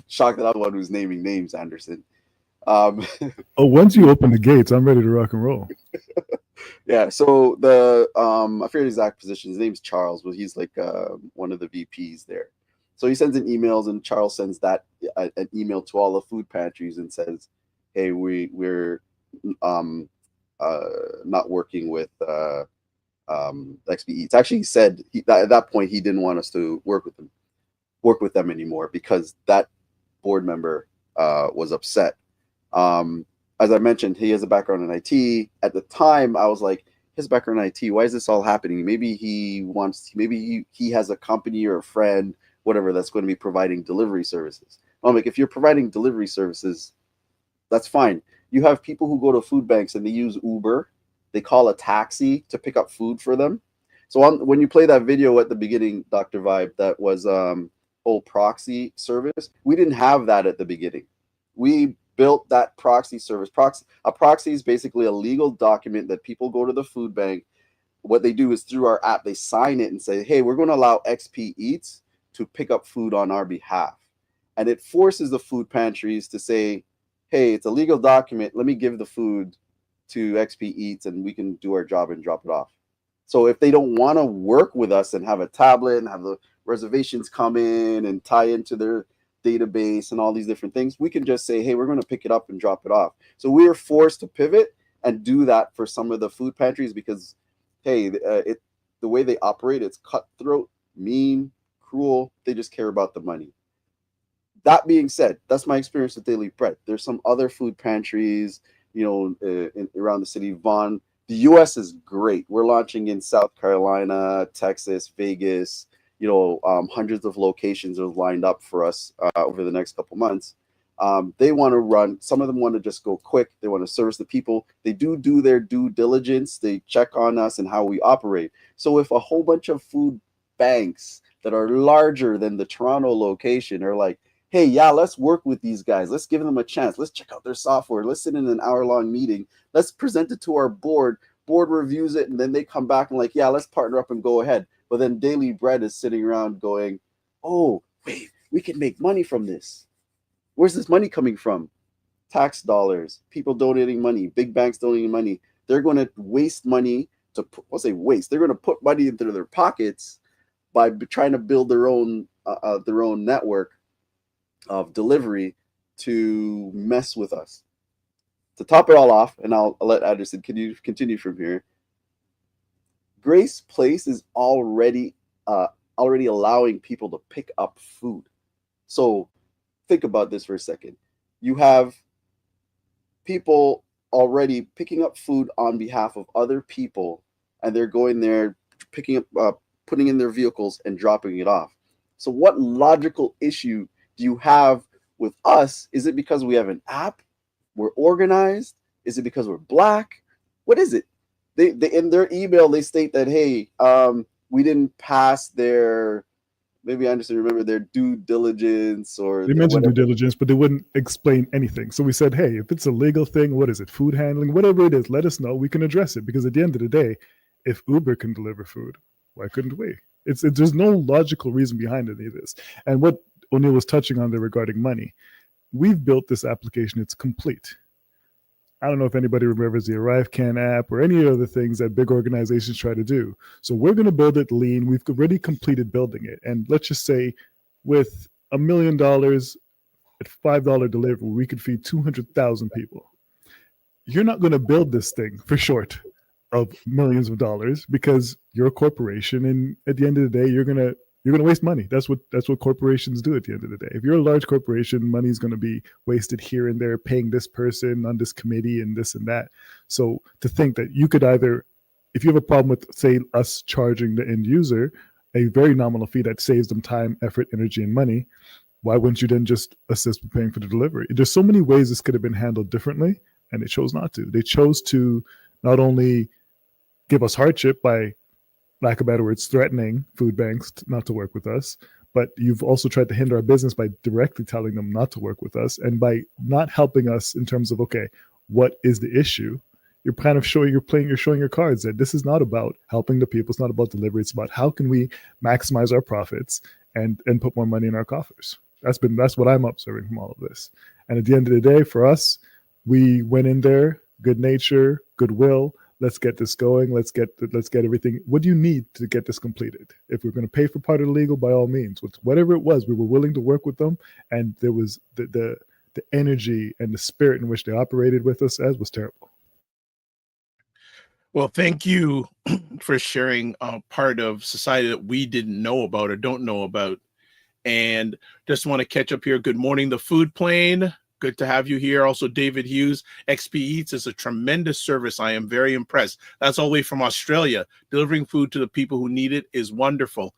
shocked that I'm the one who's naming names, Anderson. Once you open the gates, I'm ready to rock and roll. Yeah, so the I forget his exact position. His name's Charles, but he's like one of the VPs there. So he sends an emails, and Charles sends that an email to all the food pantries and says, "Hey, we're not working with XP Eats." Actually, he said at that point he didn't want us to work with them anymore because that board member was upset. As I mentioned, he has a background in IT. At the time, I was like, his background in IT, why is this all happening? Maybe he has a company or a friend, whatever, that's going to be providing delivery services. I'm like, if you're providing delivery services, that's fine. You have people who go to food banks and they use Uber. They call a taxi to pick up food for them. So when you play that video at the beginning, Dr. Vibe, that was proxy service, we didn't have that at the beginning. We built that proxy service. A proxy is basically a legal document that people go to the food bank. What they do is through our app, they sign it and say, hey, we're going to allow XP Eats to pick up food on our behalf. And it forces the food pantries to say, hey, it's a legal document. Let me give the food to XP Eats and we can do our job and drop it off. So if they don't want to work with us and have a tablet and have the reservations come in and tie into their database and all these different things, we can just say, hey, we're going to pick it up and drop it off. So we were forced to pivot and do that for some of the food pantries because, hey, the way they operate, it's cutthroat, mean, cruel. They just care about the money. That being said, that's my experience with Daily Bread. There's some other food pantries, around the city of Vaughan. The U.S. is great. We're launching in South Carolina, Texas, Vegas. Hundreds of locations are lined up for us over the next couple months. They want to run. Some of them want to just go quick. They want to service the people. They do their due diligence. They check on us and how we operate. So if a whole bunch of food banks that are larger than the Toronto location are like, hey, yeah, let's work with these guys. Let's give them a chance. Let's check out their software. Let's sit in an hour-long meeting. Let's present it to our board. Board reviews it, and then they come back and like, yeah, let's partner up and go ahead. But then Daily Bread is sitting around going, oh, wait, we can make money from this. Where's this money coming from? Tax dollars, people donating money, big banks donating money. They're going to waste money they're going to put money into their pockets by trying to build their own network of delivery to mess with us. To top it all off, and I'll let Anderson continue from here. Grace Place is already allowing people to pick up food. So think about this for a second. You have people already picking up food on behalf of other people, and they're going there, picking up, putting in their vehicles and dropping it off. So what logical issue do you have with us? Is it because we have an app? We're organized? Is it because we're black? What is it? They in their email, they state that, hey, we didn't pass their, maybe I understand, remember their due diligence or... They mentioned due diligence, but they wouldn't explain anything. So we said, hey, if it's a legal thing, what is it? Food handling, whatever it is, let us know. We can address it. Because at the end of the day, if Uber can deliver food, why couldn't we? There's no logical reason behind any of this. And what O'Neil was touching on there regarding money, we've built this application. It's complete. I don't know if anybody remembers the ArriveCan app or any other things that big organizations try to do. So we're going to build it lean. We've already completed building it. And let's just say with $1 million at $5 delivery, we could feed 200,000 people. You're not going to build this thing for short of millions of dollars because you're a corporation. And at the end of the day, you're going to you're going to waste money. That's what corporations do at the end of the day. If you're a large corporation, money's going to be wasted here and there, paying this person on this committee and this and that. So to think that you could either, if you have a problem with, say, us charging the end user a very nominal fee that saves them time, effort, energy, and money, why wouldn't you then just assist with paying for the delivery? There's so many ways this could have been handled differently, and they chose not to. They chose to not only give us hardship by, lack of better words, threatening food banks not to work with us, but you've also tried to hinder our business by directly telling them not to work with us, and by not helping us in terms of, okay, what is the issue? You're kind of showing your cards that this is not about helping the people. It's not about delivery. It's about how can we maximize our profits and put more money in our coffers. That's what I'm observing from all of this. And at the end of the day, for us, we went in there, good nature, goodwill. Let's get this going. Let's get everything. What do you need to get this completed? If we're going to pay for part of the legal, by all means, whatever it was, we were willing to work with them. And there was the energy and the spirit in which they operated with us as was terrible. Well, thank you for sharing part of society that we didn't know about or don't know about. And just want to catch up here. Good morning, the food plane. Good to have you here. Also, David Hughes, XP Eats is a tremendous service. I am very impressed. That's all the way from Australia. Delivering food to the people who need it is wonderful.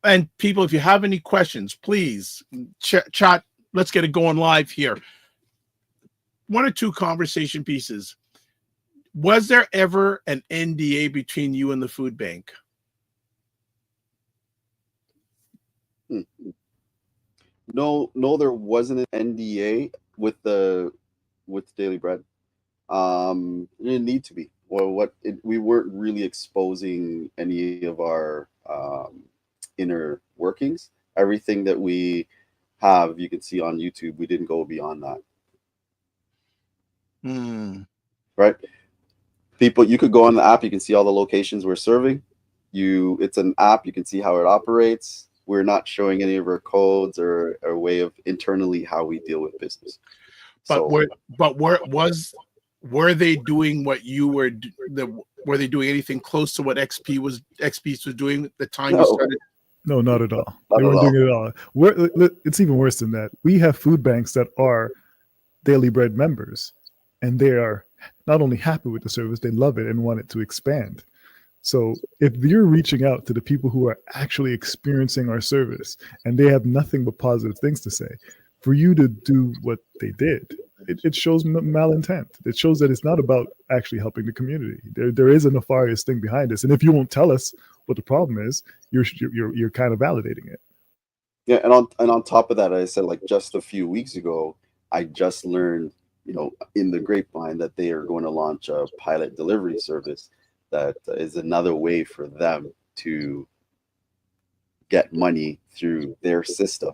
And people, if you have any questions, please chat. Let's get it going live here. One or two conversation pieces. Was there ever an NDA between you and the food bank? No, there wasn't an NDA with Daily Bread. It didn't need to be. Well, we weren't really exposing any of our inner workings. Everything that we have, you can see on YouTube. We didn't go beyond that. Right? People, you could go on the app. You can see all the locations we're serving. It's an app. You can see how it operates. We're not showing any of our codes or a way of internally how we deal with business. But were they doing what you were? Were they doing anything close to what XP was doing at the time you started? No, not at all. They weren't doing it at all. It's even worse than that. We have food banks that are Daily Bread members, and they are not only happy with the service, they love it and want it to expand. So if you're reaching out to the people who are actually experiencing our service and they have nothing but positive things to say, for you to do what they did, it shows malintent. It shows that it's not about actually helping the community. There is a nefarious thing behind this. And if you won't tell us what the problem is, you're kind of validating it. Yeah, and on top of that, I said, like, just a few weeks ago, I just learned, in the grapevine that they are going to launch a pilot delivery service that is another way for them to get money through their system.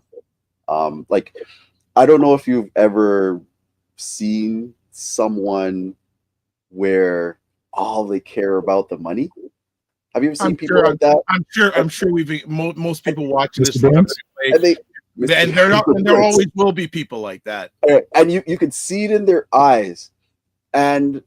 Like, I don't know if you've ever seen someone where all they care about the money. Have you ever seen people like that? I'm sure most people watching this. And there always will be people like that. And you can see it in their eyes. And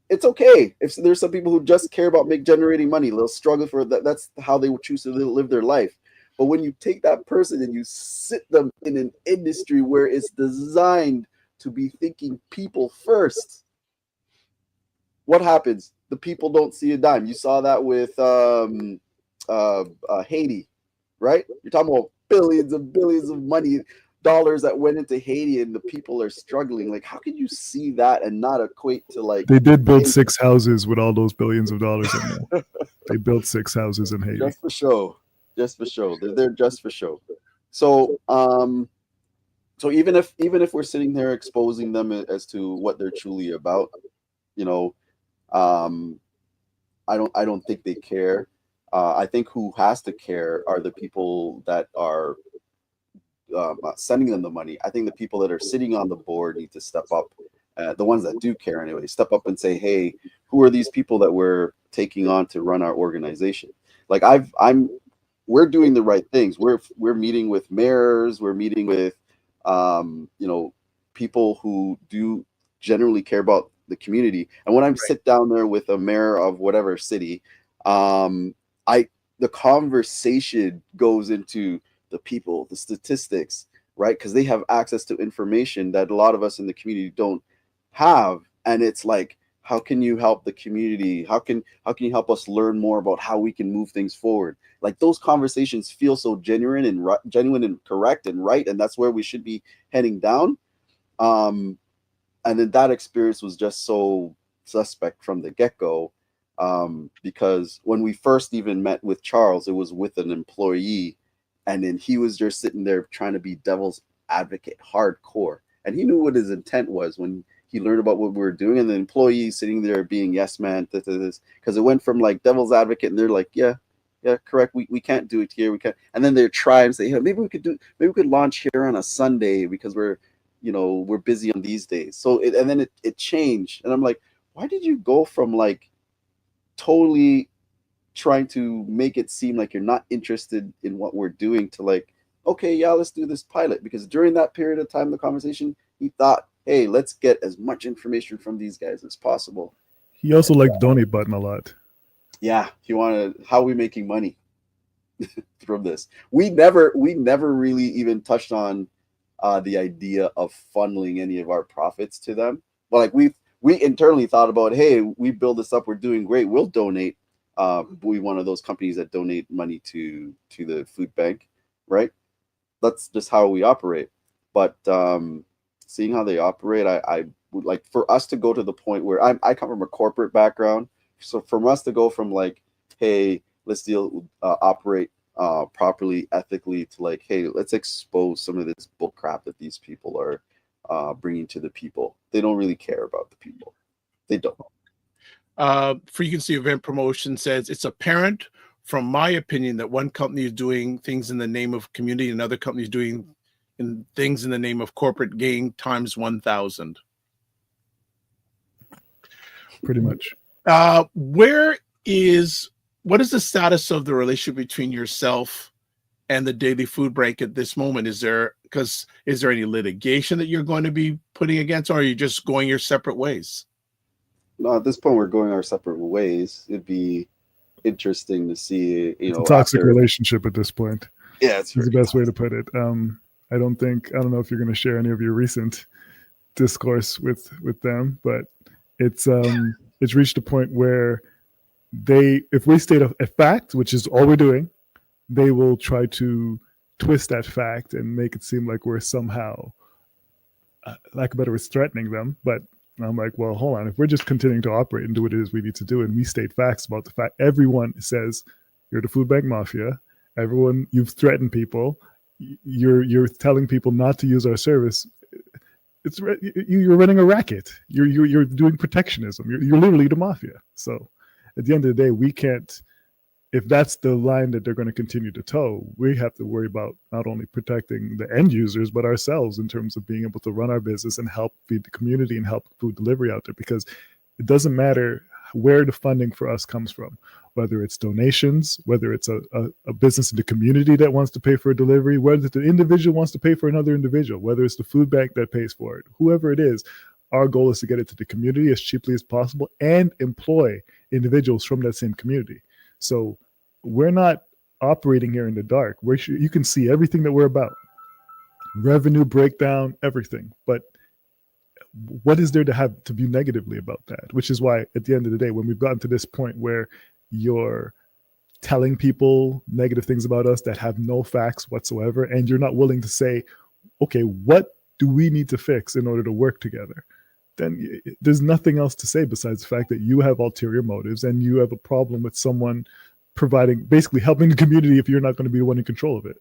it's okay if there's some people who just care about generating money. They'll struggle for that. That's how they will choose to live their life. But when you take that person and you sit them in an industry where it's designed to be thinking people first, what happens? The people don't see a dime. You saw that with Haiti, right? You're talking about billions and billions of dollars that went into Haiti, and the people are struggling. Like, how can you see that and not equate to, like, they did build 6 houses with all those billions of dollars in there. They built 6 houses in Haiti. Just for show. They're just for show. So even if we're sitting there exposing them as to what they're truly about, I don't think they care. I think who has to care are the people that are sending them the money. I think the people that are sitting on the board need to step up. The ones that do care anyway, step up and say, hey, who are these people that we're taking on to run our organization? Like, we're doing the right things. We're meeting with mayors. We're meeting with, people who do generally care about the community. And when I sit down there with a mayor of whatever city, I the conversation goes into the people, the statistics, right? Because they have access to information that a lot of us in the community don't have. And it's like, how can you help the community? How can you help us learn more about how we can move things forward? Like, those conversations feel so genuine and correct and right, and that's where we should be heading down. And then that experience was just so suspect from the get-go, because when we first even met with Charles, it was with an employee, and then he was just sitting there trying to be devil's advocate hardcore, and he knew what his intent was when he learned about what we were doing, and the employee sitting there being yes man, because it went from like devil's advocate, and they're like, yeah, correct, we can't do it here, we can't, and then they try and say, yeah, maybe we could launch here on a Sunday because we're busy on these days. So and then it changed, and I'm like, why did you go from like totally trying to make it seem like you're not interested in what we're doing to like, okay, yeah, let's do this pilot? Because during that period of time, the conversation, he thought, hey, let's get as much information from these guys as possible. He also liked donate button a lot. Yeah, he wanted, how are we making money from this? We never really even touched on the idea of funneling any of our profits to them. But like we internally thought about, hey, we build this up, we're doing great, we'll donate. We one of those companies that donate money to the food bank, right? That's just how we operate. But seeing how they operate, I would like for us to go to the point where I come from a corporate background. So for us to go from like, hey, let's operate properly, ethically, to like, hey, let's expose some of this bull crap that these people are bringing to the people. They don't really care about the people. They don't. Frequency Event Promotion says, it's apparent from my opinion that one company is doing things in the name of community, and another company is doing things in the name of corporate gain times 1,000. Pretty much. What is the status of the relationship between yourself and the Daily Food Bank at this moment? Is there any litigation that you're going to be putting against, or are you just going your separate ways? No, at this point, we're going our separate ways. It'd be interesting to see, It's a toxic relationship at this point. Yeah, it's the best way to put it. I don't know if you're going to share any of your recent discourse with them, but it's reached a point where if we state a fact, which is all we're doing, they will try to twist that fact and make it seem like we're somehow, like a better word, threatening them. But I'm like, well, hold on. If we're just continuing to operate and do what it is we need to do, and we state facts about the fact, everyone says you're the food bank mafia. Everyone, you've threatened people. You're telling people not to use our service. You're running a racket. You're doing protectionism. You're literally the mafia. So at the end of the day, we can't. If that's the line that they're going to continue to toe, we have to worry about not only protecting the end users, but ourselves in terms of being able to run our business and help feed the community and help food delivery out there. Because it doesn't matter where the funding for us comes from, whether it's donations, whether it's a business in the community that wants to pay for a delivery, whether the individual wants to pay for another individual, whether it's the food bank that pays for it, whoever it is, our goal is to get it to the community as cheaply as possible and employ individuals from that same community. So we're not operating here in the dark. You can see everything that we're about. Revenue breakdown, everything. But what is there to have to view negatively about that? Which is why at the end of the day, when we've gotten to this point where you're telling people negative things about us that have no facts whatsoever, and you're not willing to say, okay, what do we need to fix in order to work together? Then there's nothing else to say besides the fact that you have ulterior motives and you have a problem with someone basically helping the community if you're not going to be the one in control of it.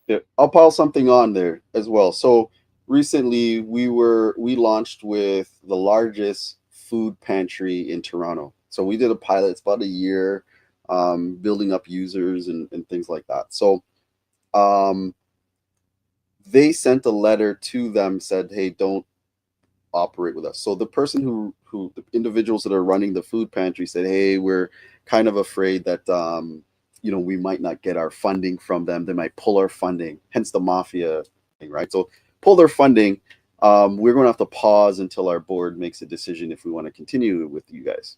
Yeah, I'll pile something on there as well. So recently we launched with the largest food pantry in Toronto. So we did a pilot. It's about a year, building up users and things like that. So they sent a letter to them, said, hey, don't operate with us. So the person who the individuals that are running the food pantry said, hey, we're kind of afraid that we might not get our funding from them. They might pull our funding, hence the mafia thing, right? So pull their funding. We're going to have to pause until our board makes a decision if we want to continue with you guys.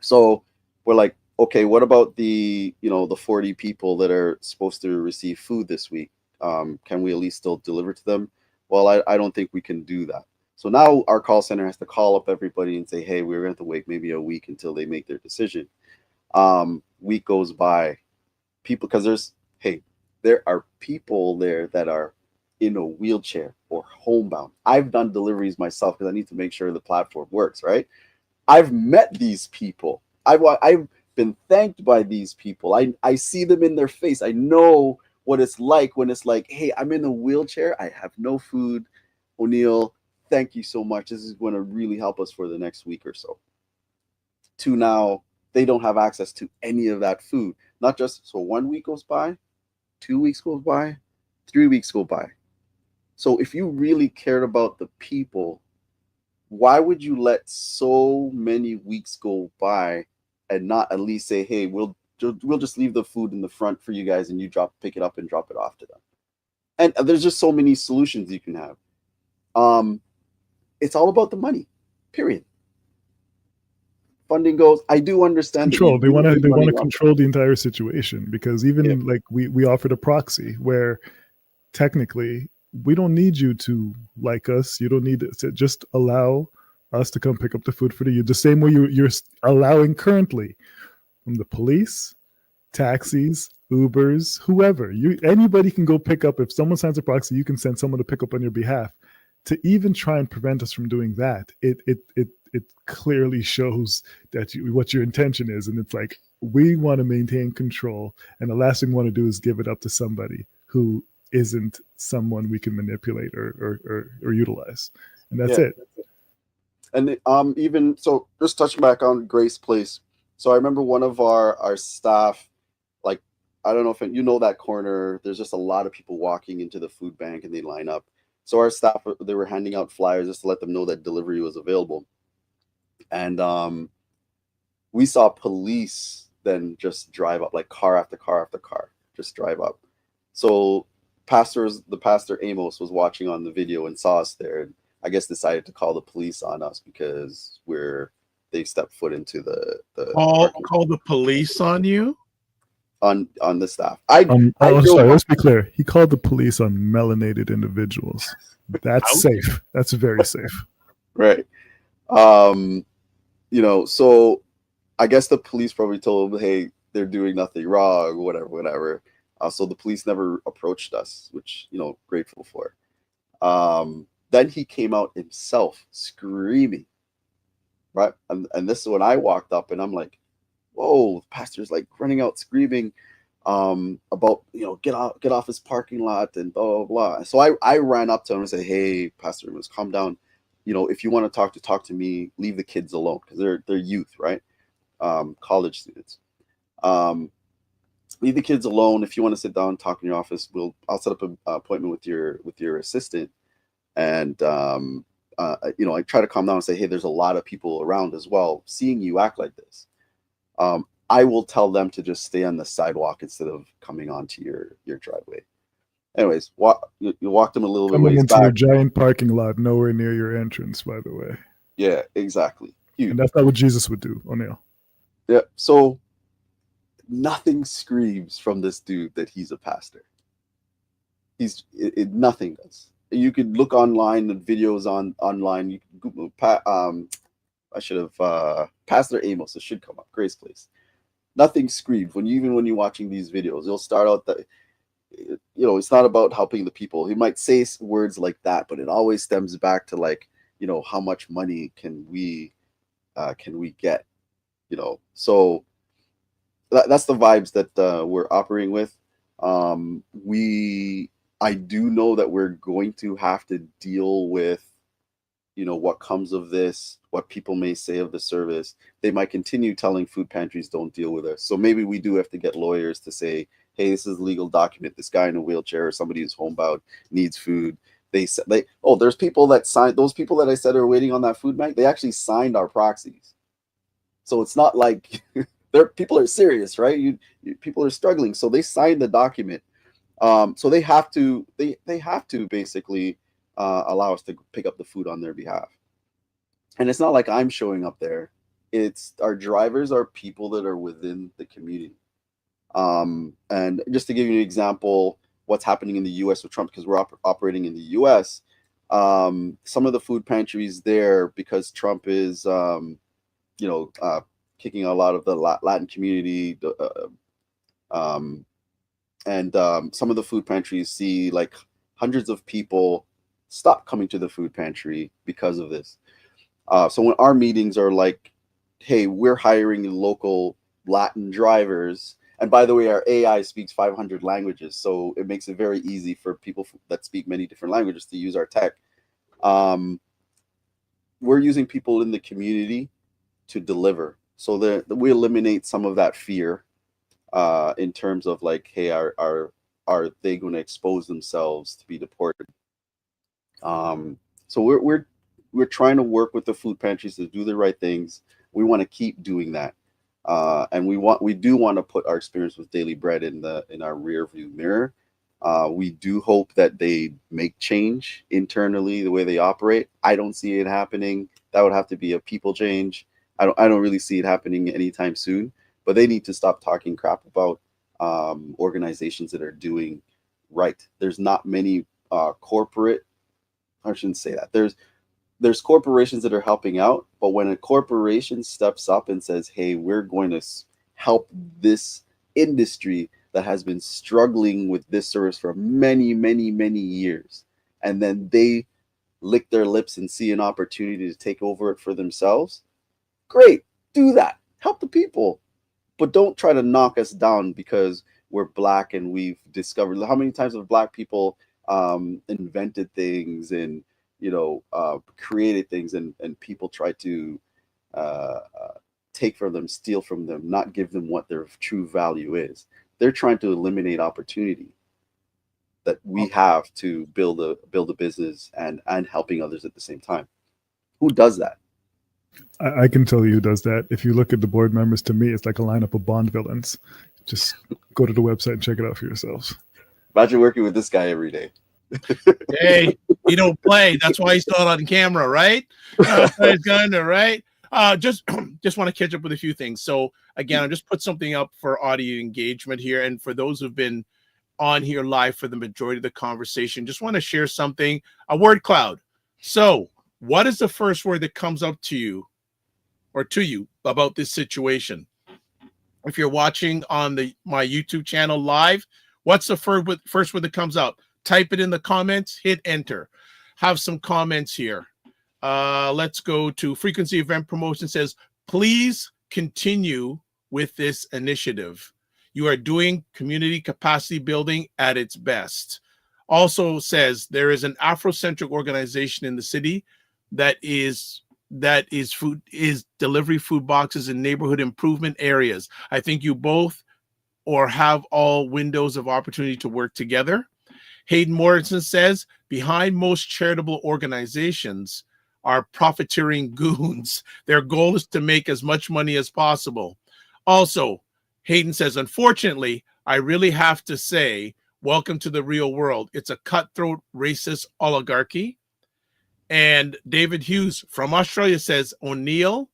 So we're like, okay, what about the, the 40 people that are supposed to receive food this week? Can we at least still deliver to them? Well, I don't think we can do that. So now our call center has to call up everybody and say, hey, we're going to have to wait maybe a week until they make their decision. Week goes by, people, because there are people there that are in a wheelchair or homebound. I've done deliveries myself because I need to make sure the platform works, right? I've met these people. I've been thanked by these people. I see them in their face. I know what it's like when it's like, hey, I'm in a wheelchair. I have no food. O'Neil, thank you so much. This is going to really help us for the next week or so. To now, they don't have access to any of that food. Not just, so 1 week goes by, 2 weeks goes by, 3 weeks go by. So if you really cared about the people, why would you let so many weeks go by and not at least say, hey, we'll just leave the food in the front for you guys and you pick it up and drop it off to them? And there's just so many solutions you can have. It's all about the money, period. Funding goes. I do understand control. They want to control the entire situation, because even like we offered a proxy where technically we don't need you to like us. You don't need to just allow us to come pick up the food for you, the same way you're allowing currently from the police, taxis, Ubers, whoever. Anybody can go pick up. If someone signs a proxy, you can send someone to pick up on your behalf. To even try and prevent us from doing that, it clearly shows that what your intention is. And it's like, we want to maintain control, and the last thing we want to do is give it up to somebody who isn't someone we can manipulate or utilize. And that's it. And even so, just touching back on Grace Place. So I remember one of our staff, like, I don't know if you know that corner, there's just a lot of people walking into the food bank and they line up. So our staff, they were handing out flyers just to let them know that delivery was available. And we saw police then just drive up, like car after car after car, just drive up. So the pastor Amos was watching on the video and saw us there, and I guess decided to call the police on us because they stepped foot into the call the police on you? On the staff. Sorry, let's be clear. He called the police on melanated individuals. That's safe. That's very safe. Right. So I guess the police probably told him, hey, they're doing nothing wrong, whatever. So the police never approached us, which, grateful for. Then he came out himself screaming, right? And this is when I walked up and I'm like, whoa, the pastor's like running out screaming about, get off his parking lot and blah, blah, blah. So I ran up to him and said, hey, Pastor Amos, calm down. If you want to talk to me, leave the kids alone, because they're youth, right? College students. Leave the kids alone. If you want to sit down and talk in your office, I'll set up an appointment with your assistant. And I try to calm down and say, hey, there's a lot of people around as well seeing you act like this. I will tell them to just stay on the sidewalk instead of coming onto your driveway. Anyways, you walked them a little bit ways back. Into a giant parking lot nowhere near your entrance, by the way. Yeah, exactly. Huge. And that's not what Jesus would do, O'Neil. Yeah, so nothing screams from this dude that he's a pastor. Nothing does. You could look online and videos online. You can Google Pastor Amos. It should come up. Grace Place. Nothing screams when you're watching these videos. You'll start out that it's not about helping the people. He might say words like that, but it always stems back to like, how much money can we get? So that's the vibes that we're operating with. I do know that we're going to have to deal with, what comes of this, what people may say of the service. They might continue telling food pantries don't deal with us. So maybe we do have to get lawyers to say, hey, this is a legal document. This guy in a wheelchair or somebody who's homebound needs food. There's people that signed, those people that I said are waiting on that food bank, they actually signed our proxies. So it's not like people are serious, right? People are struggling. So they signed the document. So they have to basically allow us to pick up the food on their behalf. And it's not like I'm showing up there. it's our drivers are people that are within the community. And just to give you an example, what's happening in the U.S. with Trump, because we're operating in the U.S., some of the food pantries there, because Trump is, kicking a lot of the Latin community, and some of the food pantries see like hundreds of people stop coming to the food pantry because of this. So when our meetings are like, hey, we're hiring local Latin drivers. And by the way, our AI speaks 500 languages. So it makes it very easy for people that speak many different languages to use our tech. We're using people in the community to deliver. So that we eliminate some of that fear in terms of like, hey, are they going to expose themselves to be deported? So we're trying to work with the food pantries to do the right things. We want to keep doing that, and we do want to put our experience with Daily Bread in our rear view mirror. We do hope that they make change internally the way they operate. I don't see it happening. That would have to be a people change. I don't really see it happening anytime soon. But they need to stop talking crap about organizations that are doing right. There's not many corporate. I shouldn't say that. There's corporations that are helping out, but when a corporation steps up and says, hey, we're going to help this industry that has been struggling with this service for many, many, many years, and then they lick their lips and see an opportunity to take over it for themselves, great, do that. Help the people. But don't try to knock us down because we're Black and we've discovered. How many times have Black people invented things and created things, and people try to take from them, steal from them, not give them what their true value is. They're trying to eliminate opportunity that we have to build a business and helping others at the same time. Who does that? I can tell you who does that. If you look at the board members, to me, it's like a lineup of Bond villains. Just go to the website and check it out for yourselves. Imagine working with this guy every day. Hey, he don't play. That's why he's not on camera, right? He's gonna, right? Just want to catch up with a few things. So again, I just put something up for audio engagement here, and for those who've been on here live for the majority of the conversation, just want to share something. A word cloud. So, what is the first word that comes up to you or to you about this situation? If you're watching on my YouTube channel live, what's the first word that comes up? Type it in the comments, hit enter. Have some comments here. Let's go to Frequency Event Promotion. Says, please continue with this initiative. You are doing community capacity building at its best. Also says there is an Afrocentric organization in the city that is delivery food boxes in neighborhood improvement areas. I think you both or have all windows of opportunity to work together. Hayden Morrison says, behind most charitable organizations are profiteering goons. Their goal is to make as much money as possible. Also, Hayden says, unfortunately, I really have to say, welcome to the real world. It's a cutthroat, racist oligarchy. And David Hughes from Australia says, O'Neil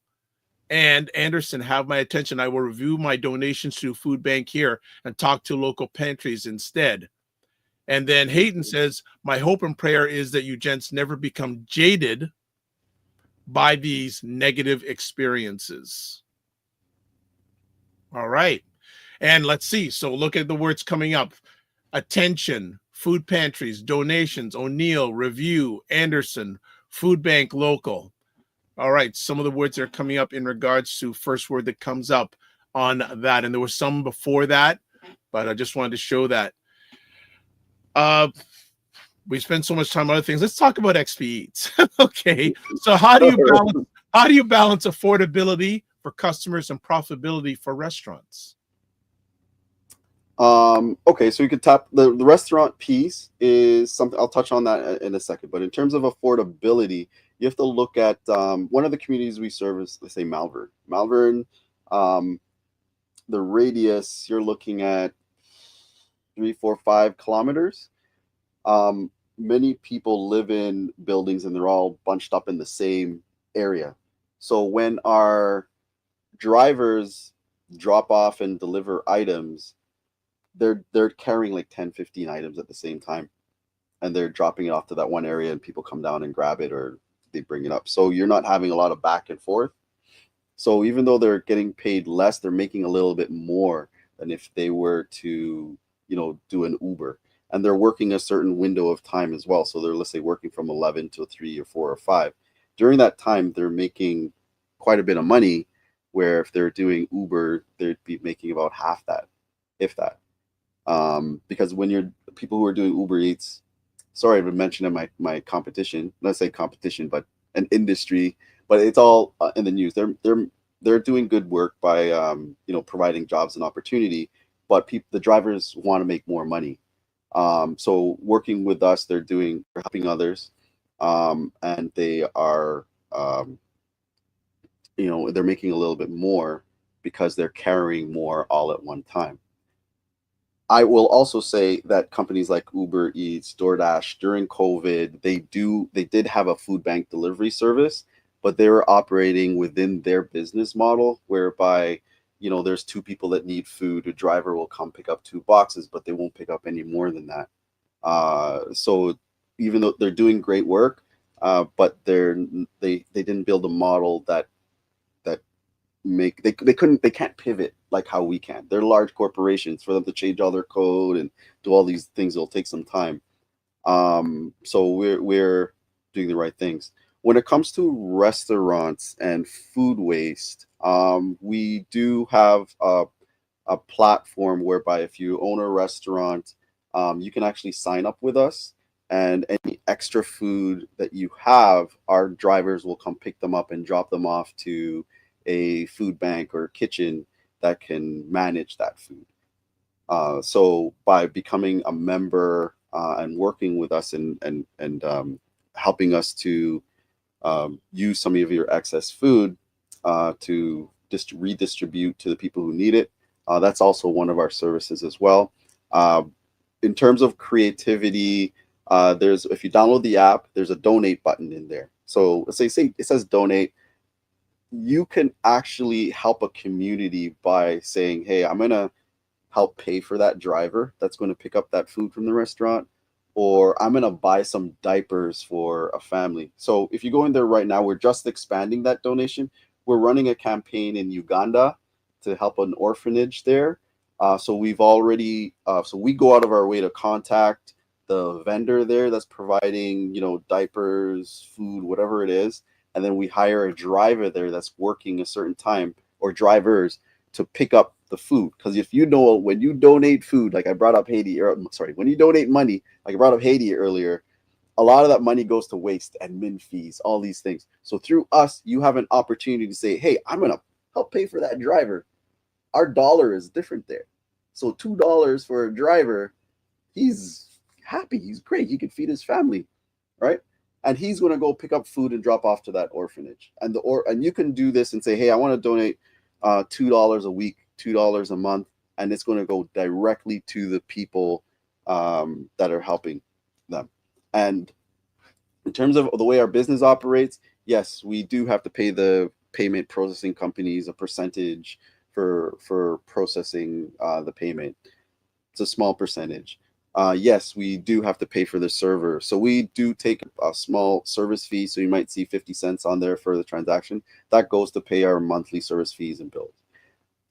and Anderson have my attention. I will review my donations to food bank here and talk to local pantries instead. And then Hayden says, my hope and prayer is that you gents never become jaded by these negative experiences. All right. And let's see. So look at the words coming up. Attention, food pantries, donations, O'Neil, review, Anderson, food bank, local. All right. Some of the words that are coming up in regards to first word that comes up on that. And there was some before that, but I just wanted to show that. We spend so much time on other things. Let's talk about XP Eats. Okay. So how do you balance affordability for customers and profitability for restaurants? Okay, so you could tap the restaurant piece is something I'll touch on that in a second. But in terms of affordability, you have to look at one of the communities we serve is, let's say, Malvern. Malvern, the radius you're looking at 3, 4, 5 kilometers. Many people live in buildings and they're all bunched up in the same area. So when our drivers drop off and deliver items, they're carrying like 10, 15 items at the same time, and they're dropping it off to that one area, and people come down and grab it, or they bring it up. So you're not having a lot of back and forth. So even though they're getting paid less, they're making a little bit more than if they were to, do an Uber. And they're working a certain window of time as well. So they're, let's say, working from 11 to 3 or 4 or 5. During that time, they're making quite a bit of money, where if they're doing Uber, they'd be making about half that, if that. Because when you're people who are doing Uber Eats, sorry to mention my competition, let's say competition, but an industry, but it's all in the news. They're doing good work by providing jobs and opportunity, but the drivers want to make more money. So working with us, they're helping others, and they are they're making a little bit more because they're carrying more all at one time. I will also say that companies like Uber Eats, DoorDash, during COVID, they did have a food bank delivery service, but they were operating within their business model, whereby, there's 2 people that need food. A driver will come pick up 2 boxes, but they won't pick up any more than that. So even though they're doing great work, but they didn't build a model that they can't pivot like how we can. They're large corporations. For them to change all their code and do all these things, it'll take some time. So we're doing the right things. When it comes to restaurants and food waste, we do have a platform whereby if you own a restaurant, you can actually sign up with us, and any extra food that you have, our drivers will come pick them up and drop them off to a food bank or kitchen that can manage that food. So by becoming a member and working with us and helping us to use some of your excess food to redistribute to the people who need it, that's also one of our services as well. In terms of creativity, if you download the app, there's a donate button in there. So let's say it says donate. You can actually help a community by saying, hey, I'm going to help pay for that driver that's going to pick up that food from the restaurant, or I'm going to buy some diapers for a family. So if you go in there right now, we're just expanding that donation. We're running a campaign in Uganda to help an orphanage there. So we've already, so we go out of our way to contact the vendor there that's providing, diapers, food, whatever it is. And then we hire a driver there that's working a certain time, or drivers, to pick up the food. Because when you donate food, like I brought up Haiti, when you donate money, like I brought up Haiti earlier, a lot of that money goes to waste, admin fees, all these things. So through us, you have an opportunity to say, hey, I'm going to help pay for that driver. Our dollar is different there. So $2 for a driver, he's happy, he's great, he can feed his family, right? And he's going to go pick up food and drop off to that orphanage. And you can do this and say, hey, I want to donate $2 a week, $2 a month, and it's going to go directly to the people that are helping them. And in terms of the way our business operates, yes, we do have to pay the payment processing companies a percentage for processing the payment. It's a small percentage. Yes, we do have to pay for the server. So we do take a small service fee. So you might see 50 cents on there for the transaction. That goes to pay our monthly service fees and bills.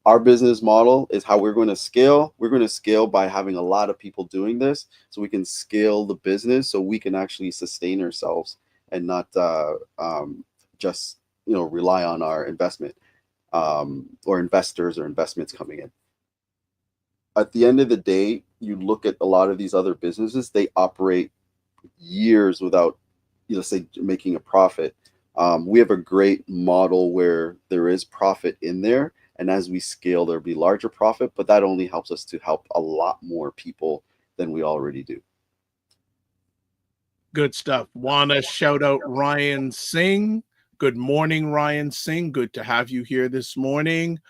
Our business model is how we're going to scale. We're going to scale by having a lot of people doing this, so we can scale the business, so we can actually sustain ourselves and not just rely on our investment or investors or investments coming in. At the end of the day, you look at a lot of these other businesses, they operate years without, say, making a profit. We have a great model where there is profit in there. And as we scale, there'll be larger profit, but that only helps us to help a lot more people than we already do. Good stuff. Want to shout out Ryan Singh. Good morning, Ryan Singh. Good to have you here this morning.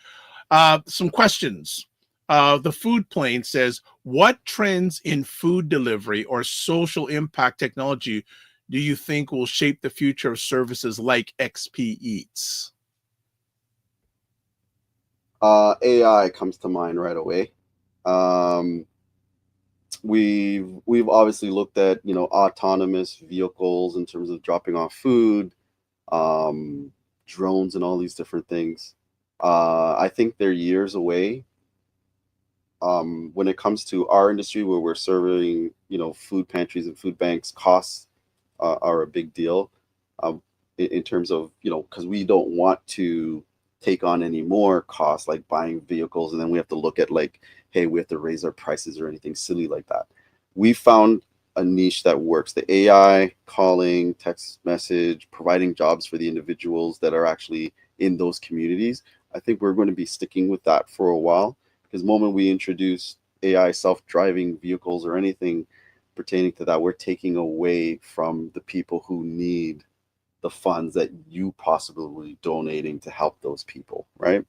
Some questions. The food plane says, what trends in food delivery or social impact technology do you think will shape the future of services like XP Eats? AI comes to mind right away. We've obviously looked at, you know, autonomous vehicles in terms of dropping off food, drones and all these different things. I think they're years away. When it comes to our industry, where we're serving, you know, food pantries and food banks, costs are a big deal, in terms of, you know, because we don't want to take on any more costs like buying vehicles, and then we have to look at like, hey, we have to raise our prices or anything silly like that. We found a niche that works: the AI calling, text message, providing jobs for the individuals that are actually in those communities. I think we're going to be sticking with that for a while, because the moment we introduce AI self-driving vehicles or anything pertaining to that, we're taking away from the people who need the funds that you possibly will be donating to help those people, right?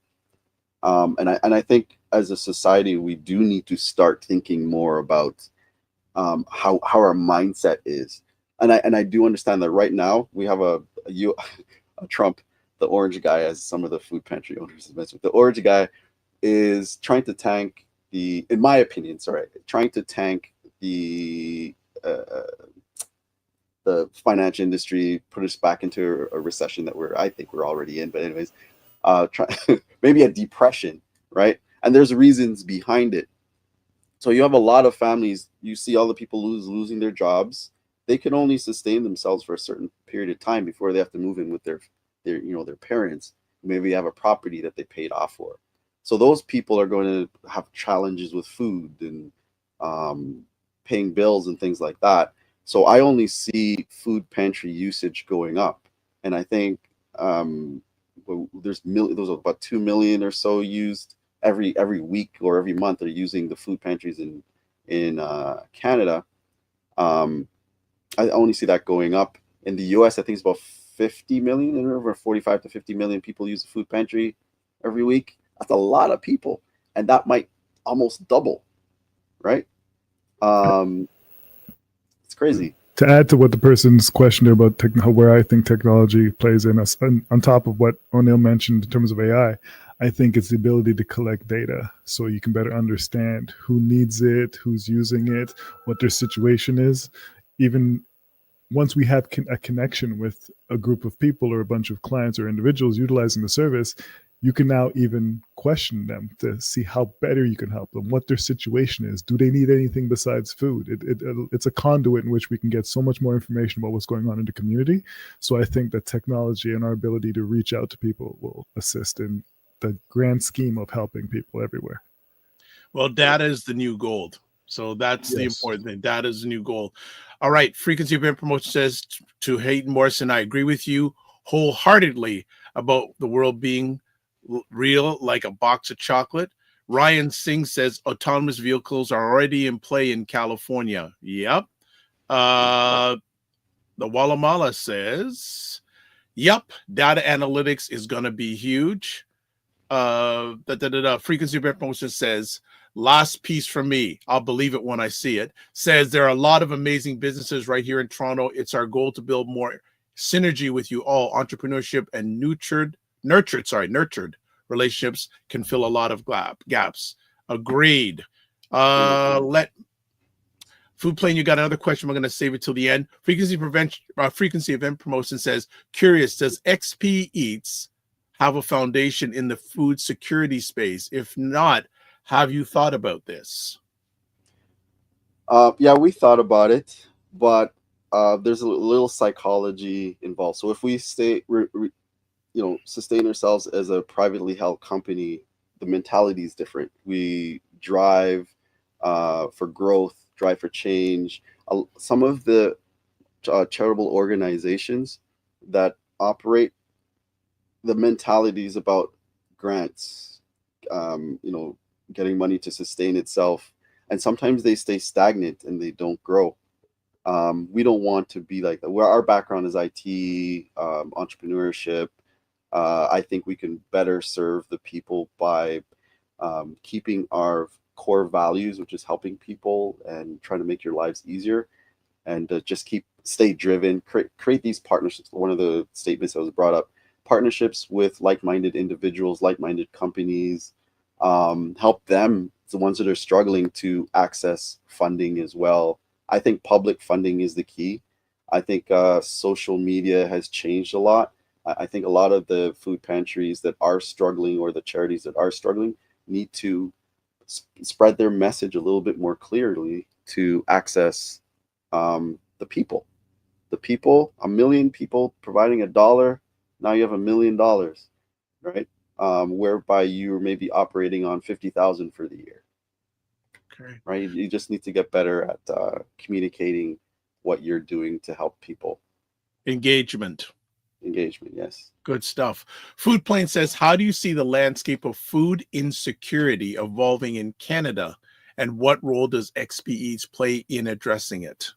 And I think as a society, we do need to start thinking more about how our mindset is. And I do understand that right now we have a Trump, the orange guy, as some of the food pantry owners have mentioned. The orange guy is trying to tank in my opinion, trying to tank the financial industry, put us back into a recession that I think we're already in. But anyways, maybe a depression, right? And there's reasons behind it. So you have a lot of families, you see all the people losing their jobs. They can only sustain themselves for a certain period of time before they have to move in with their parents. Maybe have a property that they paid off for. So those people are going to have challenges with food and paying bills and things like that. So I only see food pantry usage going up. And I think there's about 2 million or so used every week or every month are using the food pantries in Canada. I only see that going up. In the US, I think it's about 50 million, and over 45 to 50 million people use the food pantry every week. That's a lot of people, and that might almost double, right? It's crazy. To add to what the person's question there about where I think technology plays in us, on top of what O'Neil mentioned in terms of AI, I think it's the ability to collect data so you can better understand who needs it, who's using it, what their situation is. Even once we have a connection with a group of people or a bunch of clients or individuals utilizing the service, you can now even question them to see how better you can help them, what their situation is. Do they need anything besides food? It's a conduit in which we can get so much more information about what's going on in the community. So I think that technology and our ability to reach out to people will assist in the grand scheme of helping people everywhere. Well, data is the new gold. So that's the important thing. Data is the new gold. All right. Frequency of Event Promotion says to Hayden Morrison, I agree with you wholeheartedly about the world being real like a box of chocolate. Ryan Singh says autonomous vehicles are already in play in California. Yep. The Wallamala says, yep, data analytics is going to be huge. Frequency of Event Promotion says, last piece from me, I'll believe it when I see it, says there are a lot of amazing businesses right here in Toronto. It's our goal to build more synergy with you all. Entrepreneurship and nurtured relationships can fill a lot of gaps. Agreed. Let Food Plane, you got another question. We're going to save it till the end. Frequency Event Promotion says, curious, does XP Eats have a foundation in the food security space? If not, have you thought about this? Yeah, we thought about it, but there's a little psychology involved. So if we sustain ourselves as a privately held company, the mentality is different. We drive for growth, drive for change. Some of the charitable organizations that operate, the mentality is about grants, getting money to sustain itself. And sometimes they stay stagnant and they don't grow. We don't want to be like that. Where our background is IT, entrepreneurship. I think we can better serve the people by keeping our core values, which is helping people and trying to make your lives easier, and just stay driven, create these partnerships. One of the statements that was brought up, partnerships with like-minded individuals, like-minded companies, help them, the ones that are struggling, to access funding as well. I think public funding is the key. I think social media has changed a lot. I think a lot of the food pantries that are struggling, or the charities that are struggling, need to spread their message a little bit more clearly to access the people. The people, 1 million people providing $1, now you have $1 million, right? Whereby you may be operating on 50,000 for the year. Okay. Right? You just need to get better at communicating what you're doing to help people. Engagement. Yes. Good stuff. Food Plane says, how do you see the landscape of food insecurity evolving in Canada, and what role does XP Eats play in addressing it?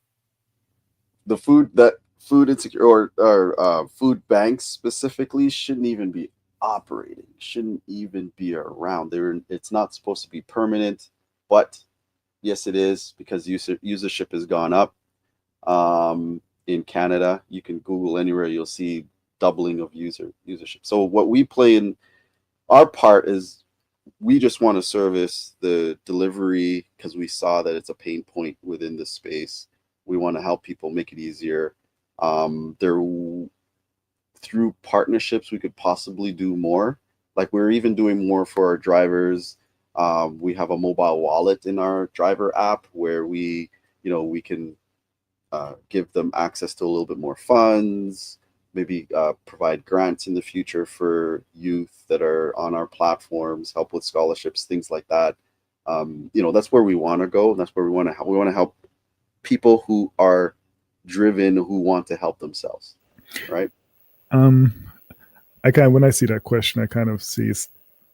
The food insecure, or food banks specifically, shouldn't even be operating, shouldn't even be around. It's not supposed to be permanent, but yes, it is, because usership has gone up. In Canada, you can Google anywhere, you'll see doubling of usership. So what we play in our part is, we just want to service the delivery, because we saw that it's a pain point within the space. We want to help people, make it easier. Through partnerships, we could possibly do more. Like, we're even doing more for our drivers. We have a mobile wallet in our driver app where we can give them access to a little bit more funds, maybe provide grants in the future for youth that are on our platforms, help with scholarships, things like that. That's where we want to go. That's where we want to help. We want to help people who are driven, who want to help themselves, right? When I see that question, I kind of see it's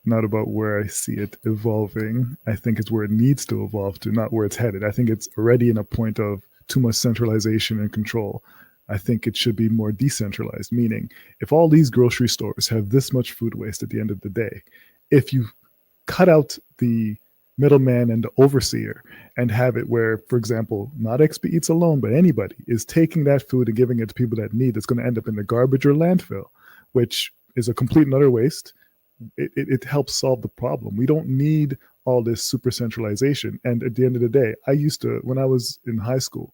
not about where I see it evolving. I think it's where it needs to evolve to, not where it's headed. I think it's already in a point of too much centralization and control. I think it should be more decentralized, meaning if all these grocery stores have this much food waste at the end of the day, if you cut out the middleman and the overseer and have it where, for example, not XP Eats alone, but anybody is taking that food and giving it to people that need, it's going to end up in the garbage or landfill, which is a complete and utter waste. It helps solve the problem. We don't need all this super centralization. And at the end of the day, when I was in high school,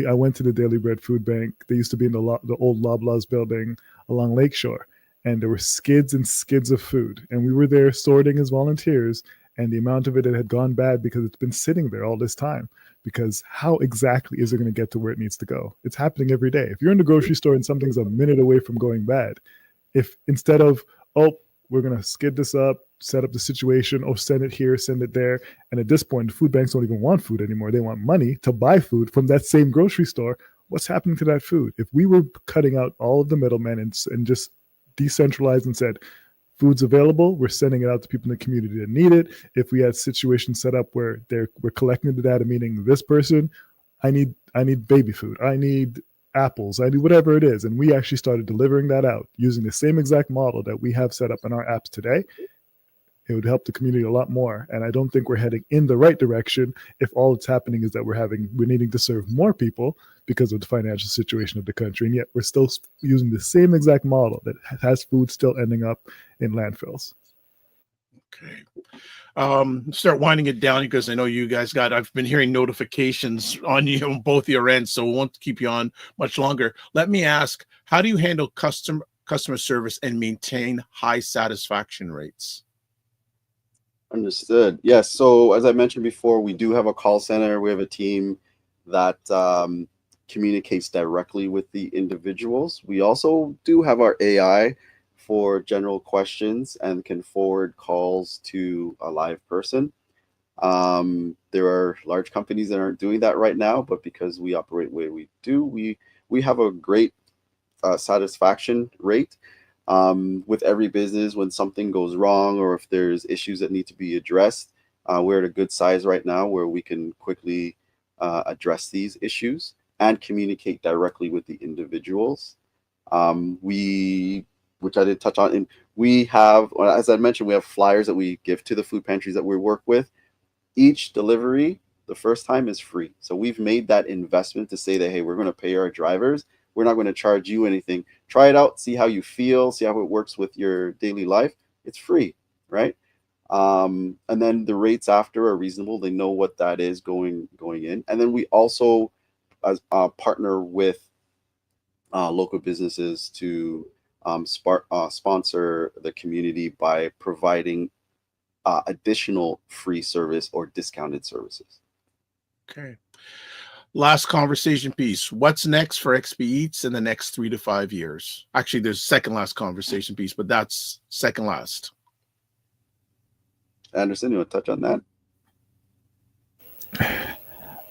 I went to the Daily Bread Food Bank. They used to be in the old Loblaws building along Lakeshore, and there were skids and skids of food. And we were there sorting as volunteers, and the amount of it had gone bad because it's been sitting there all this time. Because how exactly is it going to get to where it needs to go? It's happening every day. If you're in the grocery store and something's a minute away from going bad, if instead of, we're going to skid this up, set up the situation, send it here, send it there. And at this point, the food banks don't even want food anymore. They want money to buy food from that same grocery store. What's happening to that food? If we were cutting out all of the middlemen and just decentralized and said, food's available, we're sending it out to people in the community that need it. If we had situations set up where we're collecting the data, meaning this person, I need baby food, I need apples, I need whatever it is, and we actually started delivering that out using the same exact model that we have set up in our apps today, it would help the community a lot more. And I don't think we're heading in the right direction if all that's happening is that we're needing to serve more people because of the financial situation of the country, and yet we're still using the same exact model that has food still ending up in landfills. Okay. Start winding it down because I know you guys I've been hearing notifications on you on both your ends, so we won't keep you on much longer. Let me ask, how do you handle customer service and maintain high satisfaction rates? Understood. Yes. So as I mentioned before, we do have a call center. We have a team that communicates directly with the individuals. We also do have our AI for general questions and can forward calls to a live person. There are large companies that aren't doing that right now, but because we operate the way we do, we have a great satisfaction rate. With every business, when something goes wrong or if there's issues that need to be addressed, we're at a good size right now where we can quickly address these issues and communicate directly with the individuals. Which I did touch on, and we have, as I mentioned, we have flyers that we give to the food pantries that we work with. Each delivery, the first time, is free. So we've made that investment to say that, hey, we're going to pay our drivers. We're not going to charge you anything. Try it out, see how you feel, see how it works with your daily life. It's free, right? And then the rates after are reasonable. They know what that is going in. And then we also partner with local businesses to sponsor the community by providing additional free service or discounted services. Okay. Last conversation piece. What's next for XP Eats in the next 3 to 5 years? Actually, there's second last conversation piece, but that's second last. Anderson, you want to touch on that?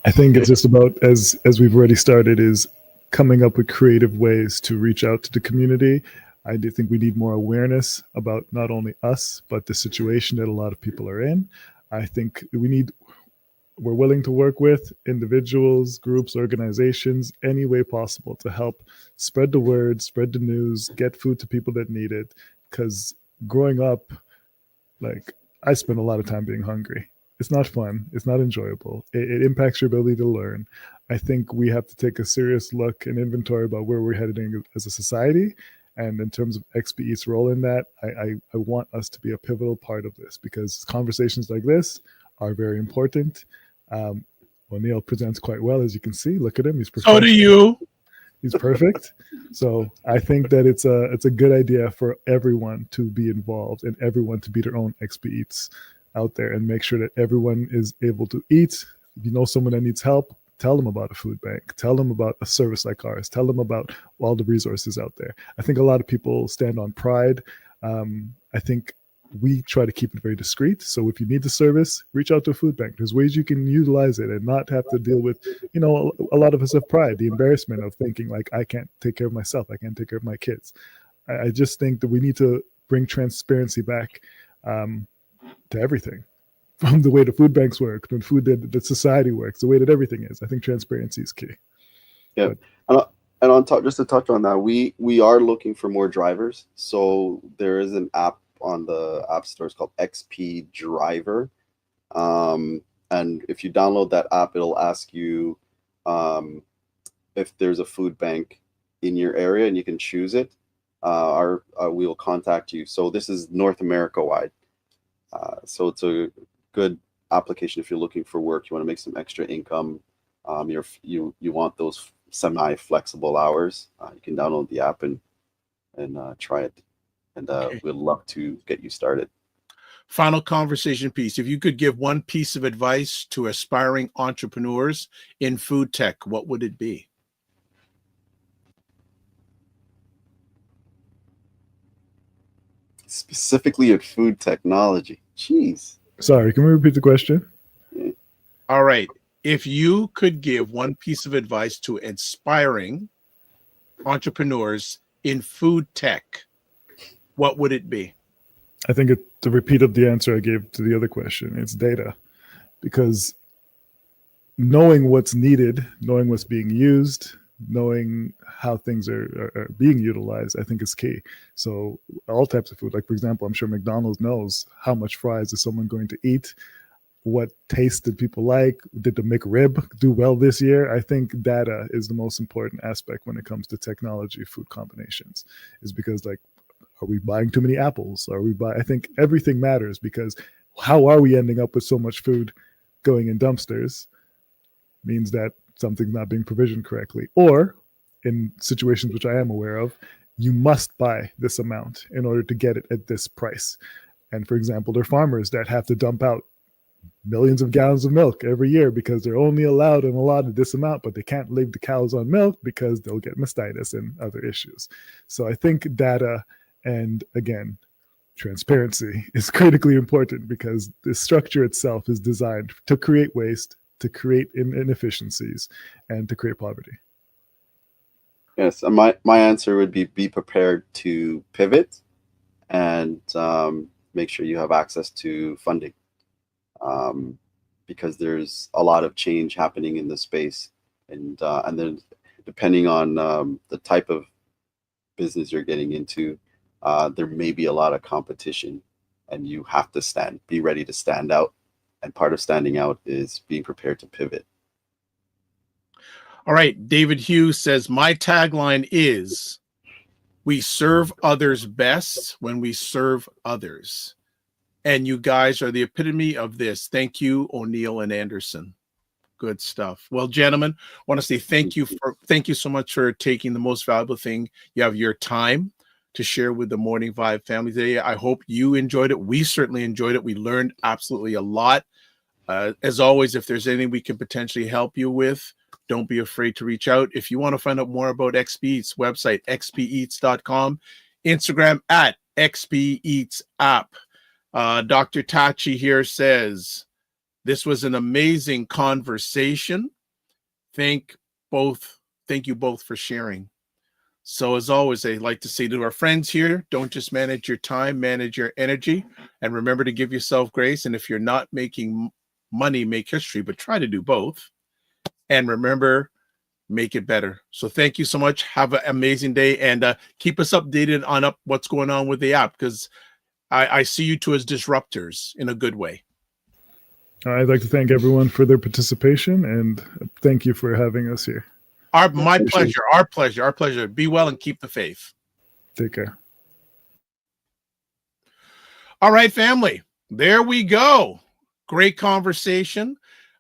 I think it's just about, as we've already started, is coming up with creative ways to reach out to the community. I do think we need more awareness about not only us, but the situation that a lot of people are in. I think we're willing to work with individuals, groups, organizations, any way possible to help spread the word, spread the news, get food to people that need it. Because growing up, like, I spent a lot of time being hungry. It's not fun. It's not enjoyable. It impacts your ability to learn. I think we have to take a serious look and inventory about where we're heading as a society. And in terms of XP Eats' role in that, I want us to be a pivotal part of this, because conversations like this are very important. O'Neil presents quite well, as you can see. Look at him. He's So do you. He's perfect. So I think that it's a good idea for everyone to be involved and everyone to be their own XP Eats out there, and make sure that everyone is able to eat. If you know someone that needs help, tell them about a food bank. Tell them about a service like ours. Tell them about all the resources out there. I think a lot of people stand on pride. I think we try to keep it very discreet. So if you need the service, reach out to a food bank. There's ways you can utilize it and not have to deal with, a lot of us have pride, the embarrassment of thinking like, I can't take care of myself. I can't take care of my kids. I just think that we need to bring transparency back to everything, from the way the food banks work, the food that society works, the way that everything is. I think transparency is key. Yeah. And on top, just to touch on that, we are looking for more drivers. So there is an app on the app store. It's called XP Driver. And if you download that app, it'll ask you if there's a food bank in your area, and you can choose it. We will contact you. So this is North America wide. So it's a good application if you're looking for work. You want to make some extra income. You want those semi-flexible hours. You can download the app and try it. And we'd love to get you started. Final conversation piece. If you could give one piece of advice to aspiring entrepreneurs in food tech, what would it be? Specifically at food technology. Jeez. Sorry, can we repeat the question? All right. If you could give one piece of advice to aspiring entrepreneurs in food tech, what would it be? I think it's a repeat of the answer I gave to the other question. It's data. Because knowing what's needed, knowing what's being used, knowing how things are being utilized, I think is key. So all types of food, like for example, I'm sure McDonald's knows how much fries is someone going to eat, what taste did people like, did the McRib do well this year? I think data is the most important aspect when it comes to technology food combinations, is because like, are we buying too many apples? I think everything matters, because how are we ending up with so much food going in dumpsters means that something's not being provisioned correctly. Or in situations which I am aware of, you must buy this amount in order to get it at this price. And for example, there are farmers that have to dump out millions of gallons of milk every year because they're only allowed and allotted this amount, but they can't leave the cows on milk because they'll get mastitis and other issues. So I think data and, again, transparency is critically important, because the structure itself is designed to create waste, to create inefficiencies, and to create poverty. Yes, and my answer would be prepared to pivot and make sure you have access to funding, because there's a lot of change happening in the space, and then depending on the type of business you're getting into, there may be a lot of competition, and you have to be ready to stand out. And part of standing out is being prepared to pivot. All right. David Hughes says, my tagline is, we serve others best when we serve others. And you guys are the epitome of this. Thank you, O'Neil and Anderson. Good stuff. Well, gentlemen, I want to say thank you so much for taking the most valuable thing. You have your time to share with the Morning Vibe family today. I hope you enjoyed it. We certainly enjoyed it. We learned absolutely a lot. As always, if there's anything we can potentially help you with, don't be afraid to reach out. If you want to find out more about XP Eats, website xpeats.com, Instagram at XP Eats app. Dr. Tachi here says, this was an amazing conversation. Thank you both for sharing. So as always, I like to say to our friends here, don't just manage your time, manage your energy, and remember to give yourself grace. And if you're not making money, make history, but try to do both. And remember, make it better. So thank you so much. Have an amazing day, and keep us updated on what's going on with the app, because I see you two as disruptors in a good way. I'd like to thank everyone for their participation, and thank you for having us here. My pleasure. Our pleasure. Our pleasure. Be well and keep the faith. Take care. All right, family. There we go. Great conversation.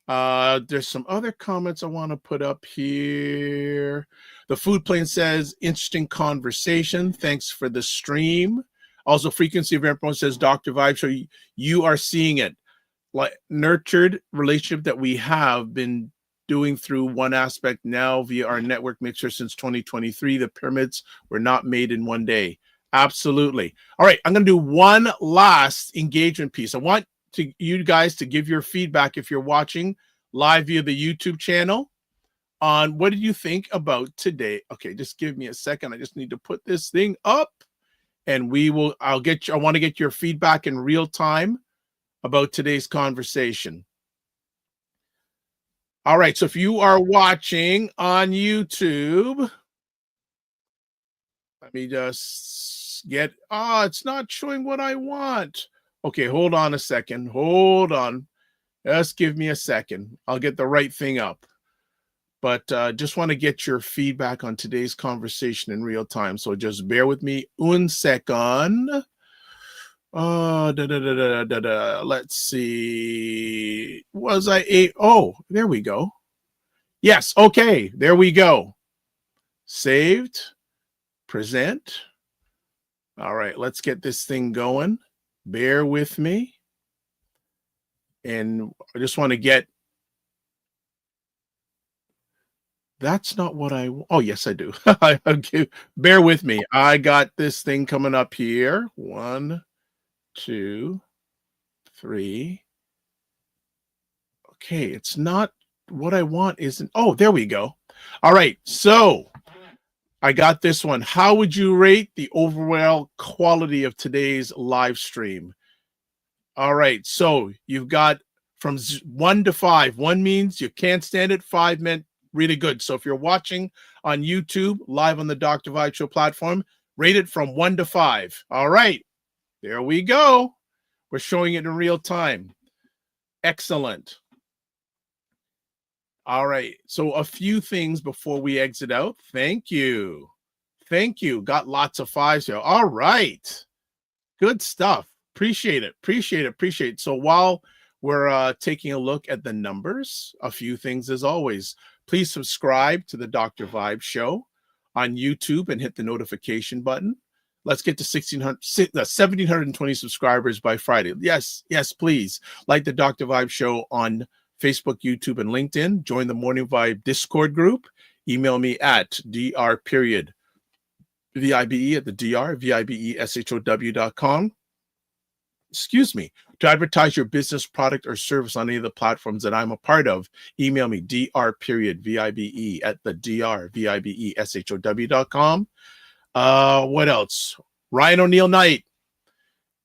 There's some other comments I want to put up here. The Food Plane says, interesting conversation. Thanks for the stream. Also, Frequency of Emperor says, Dr. Vibe, so you are seeing it. Like nurtured relationship that we have been doing through one aspect now via our network mixer since 2023. The pyramids were not made in one day. Absolutely. All right, I'm going to do one last engagement piece. I want you guys to give your feedback if you're watching live via the YouTube channel on what did you think about today. Okay, just give me a second. I just need to put this thing up, and I want to get your feedback in real time about today's conversation. All right, so if you are watching on YouTube, let me just it's not showing what I want. Okay, hold on a second. Hold on. Just give me a second. I'll get the right thing up. But just want to get your feedback on today's conversation in real time. So just bear with me un second. Let's see. There we go. Yes, okay, there we go. Saved. Present. All right, let's get this thing going. Bear with me. And I just want to get. That's not what yes, I do. Okay, bear with me. I got this thing coming up here. 1, 2, 3. Okay, it's not what I want. There we go. All right, so I got this one. How would you rate the overall quality of today's live stream? All right, so you've got from 1 to 5. 1 means you can't stand it. 5 meant really good. So if you're watching on YouTube, live on the Dr. Vibe Show platform, rate it from 1 to 5. All right, there we go. We're showing it in real time. Excellent. All right, so a few things before we exit out. Thank you. Thank you. Got lots of 5s here. All right. Good stuff. Appreciate it. Appreciate it. Appreciate it. So while we're taking a look at the numbers, a few things as always. Please subscribe to the Dr. Vibe Show on YouTube and hit the notification button. Let's get to 1,720 subscribers by Friday. Yes, please. Like the Dr. Vibe Show on Facebook, YouTube, and LinkedIn. Join the Morning Vibe Discord group. Email me at dr.vibe at the dr.vibeshow.com. Excuse me. To advertise your business, product, or service on any of the platforms that I'm a part of, email me dr.vibe at the dr.vibeshow.com. What else? Ryan Oneil Knight,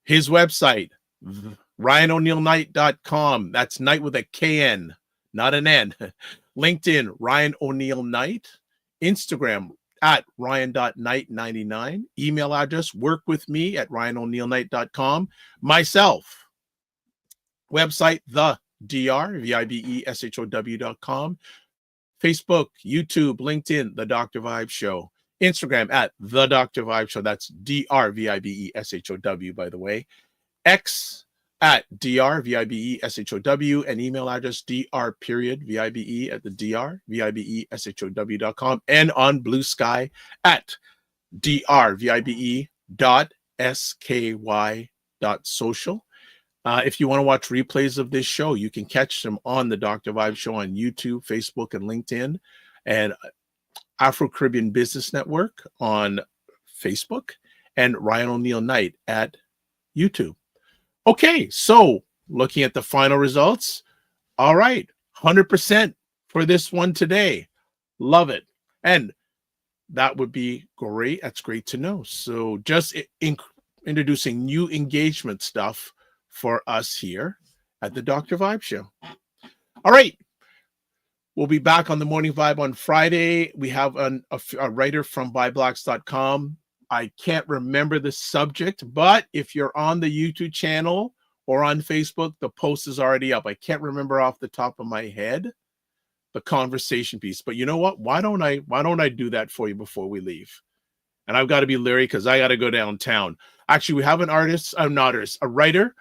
his website, RyanOneilKnight.com. That's Knight with a KN, not an N. LinkedIn, Ryan Oneil Knight. Instagram, at Ryan.Knight99. Email address, workwithme at RyanOneilKnight.com. Myself, website, the dr.vibeshow.com. Facebook, YouTube, LinkedIn, The Dr. Vibe Show. Instagram at The Dr. Vibe Show. That's DRVIBESHOW, by the way. X, at drvibeshow and email address dr.vibe at the drvibeshow.com and on Blue Sky at drvibe.sky.social. If you want to watch replays of this show, you can catch them on the Dr. Vibe Show on YouTube, Facebook, and LinkedIn, and Afro Caribbean Business Network on Facebook, and Ryan Oneil Knight at YouTube. Okay, so looking at the final results, all right, 100% for this one today. Love it. And that would be great. That's great to know. So just introducing new engagement stuff for us here at the Dr. Vibe Show. All right. We'll be back on the Morning Vibe on Friday. We have a writer from BuyBlocks.com. I can't remember the subject, but if you're on the YouTube channel or on Facebook, the post is already up. I can't remember off the top of my head the conversation piece, but you know what? Why don't I do that for you before we leave? And I've got to be leery because I got to go downtown. Actually, we have a writer,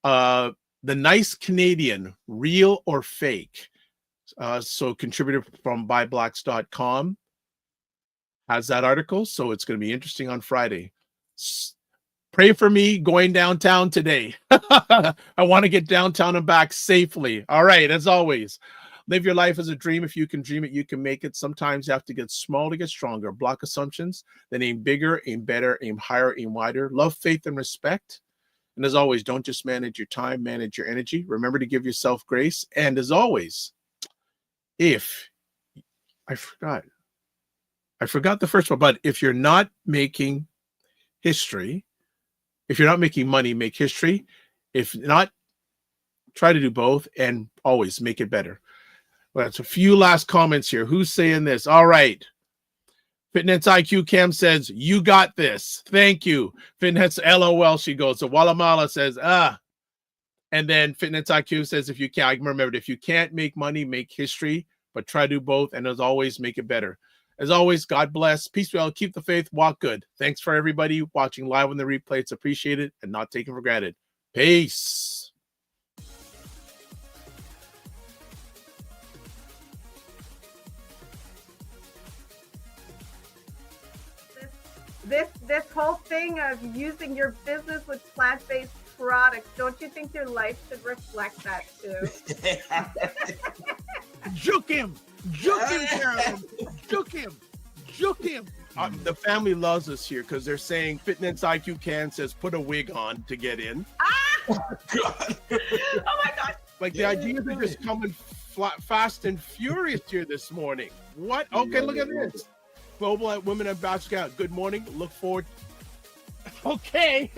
the Nice Canadian, Real or Fake. So contributor from BuyBlocks.com has that article, so it's going to be interesting on Friday. Pray for me going downtown today. I want to get downtown and back safely. All right, as always, live your life as a dream. If you can dream it, you can make it. Sometimes you have to get small to get stronger. Block assumptions, then aim bigger, aim better, aim higher, aim wider. Love, faith, and respect. And as always, don't just manage your time, manage your energy. Remember to give yourself grace. And as always, I forgot the first one, but if you're not making history, if you're not making money, make history. If not, try to do both and always make it better. Well, that's a few last comments here. Who's saying this? All right. Fitness IQ Cam says, you got this. Thank you. Fitness LOL, she goes. So Walamala says, And then Fitness IQ says, if you can't, I remember, if you can't make money, make history, but try to do both. And as always, make it better. As always, God bless. Peace be all. Keep the faith. Walk good. Thanks for everybody watching live on the replay. It's appreciated and not taken for granted. Peace. This whole thing of using your business with plant-based products, don't you think your life should reflect that too? Juke him, Carolyn. Juke him. The family loves us here because they're saying Fitness IQ Can says put a wig on to get in. Oh my God! Like the ideas are just coming fast and furious here this morning. What? Okay, look at this. Global Women Ambassador. Good morning. Look forward. Okay.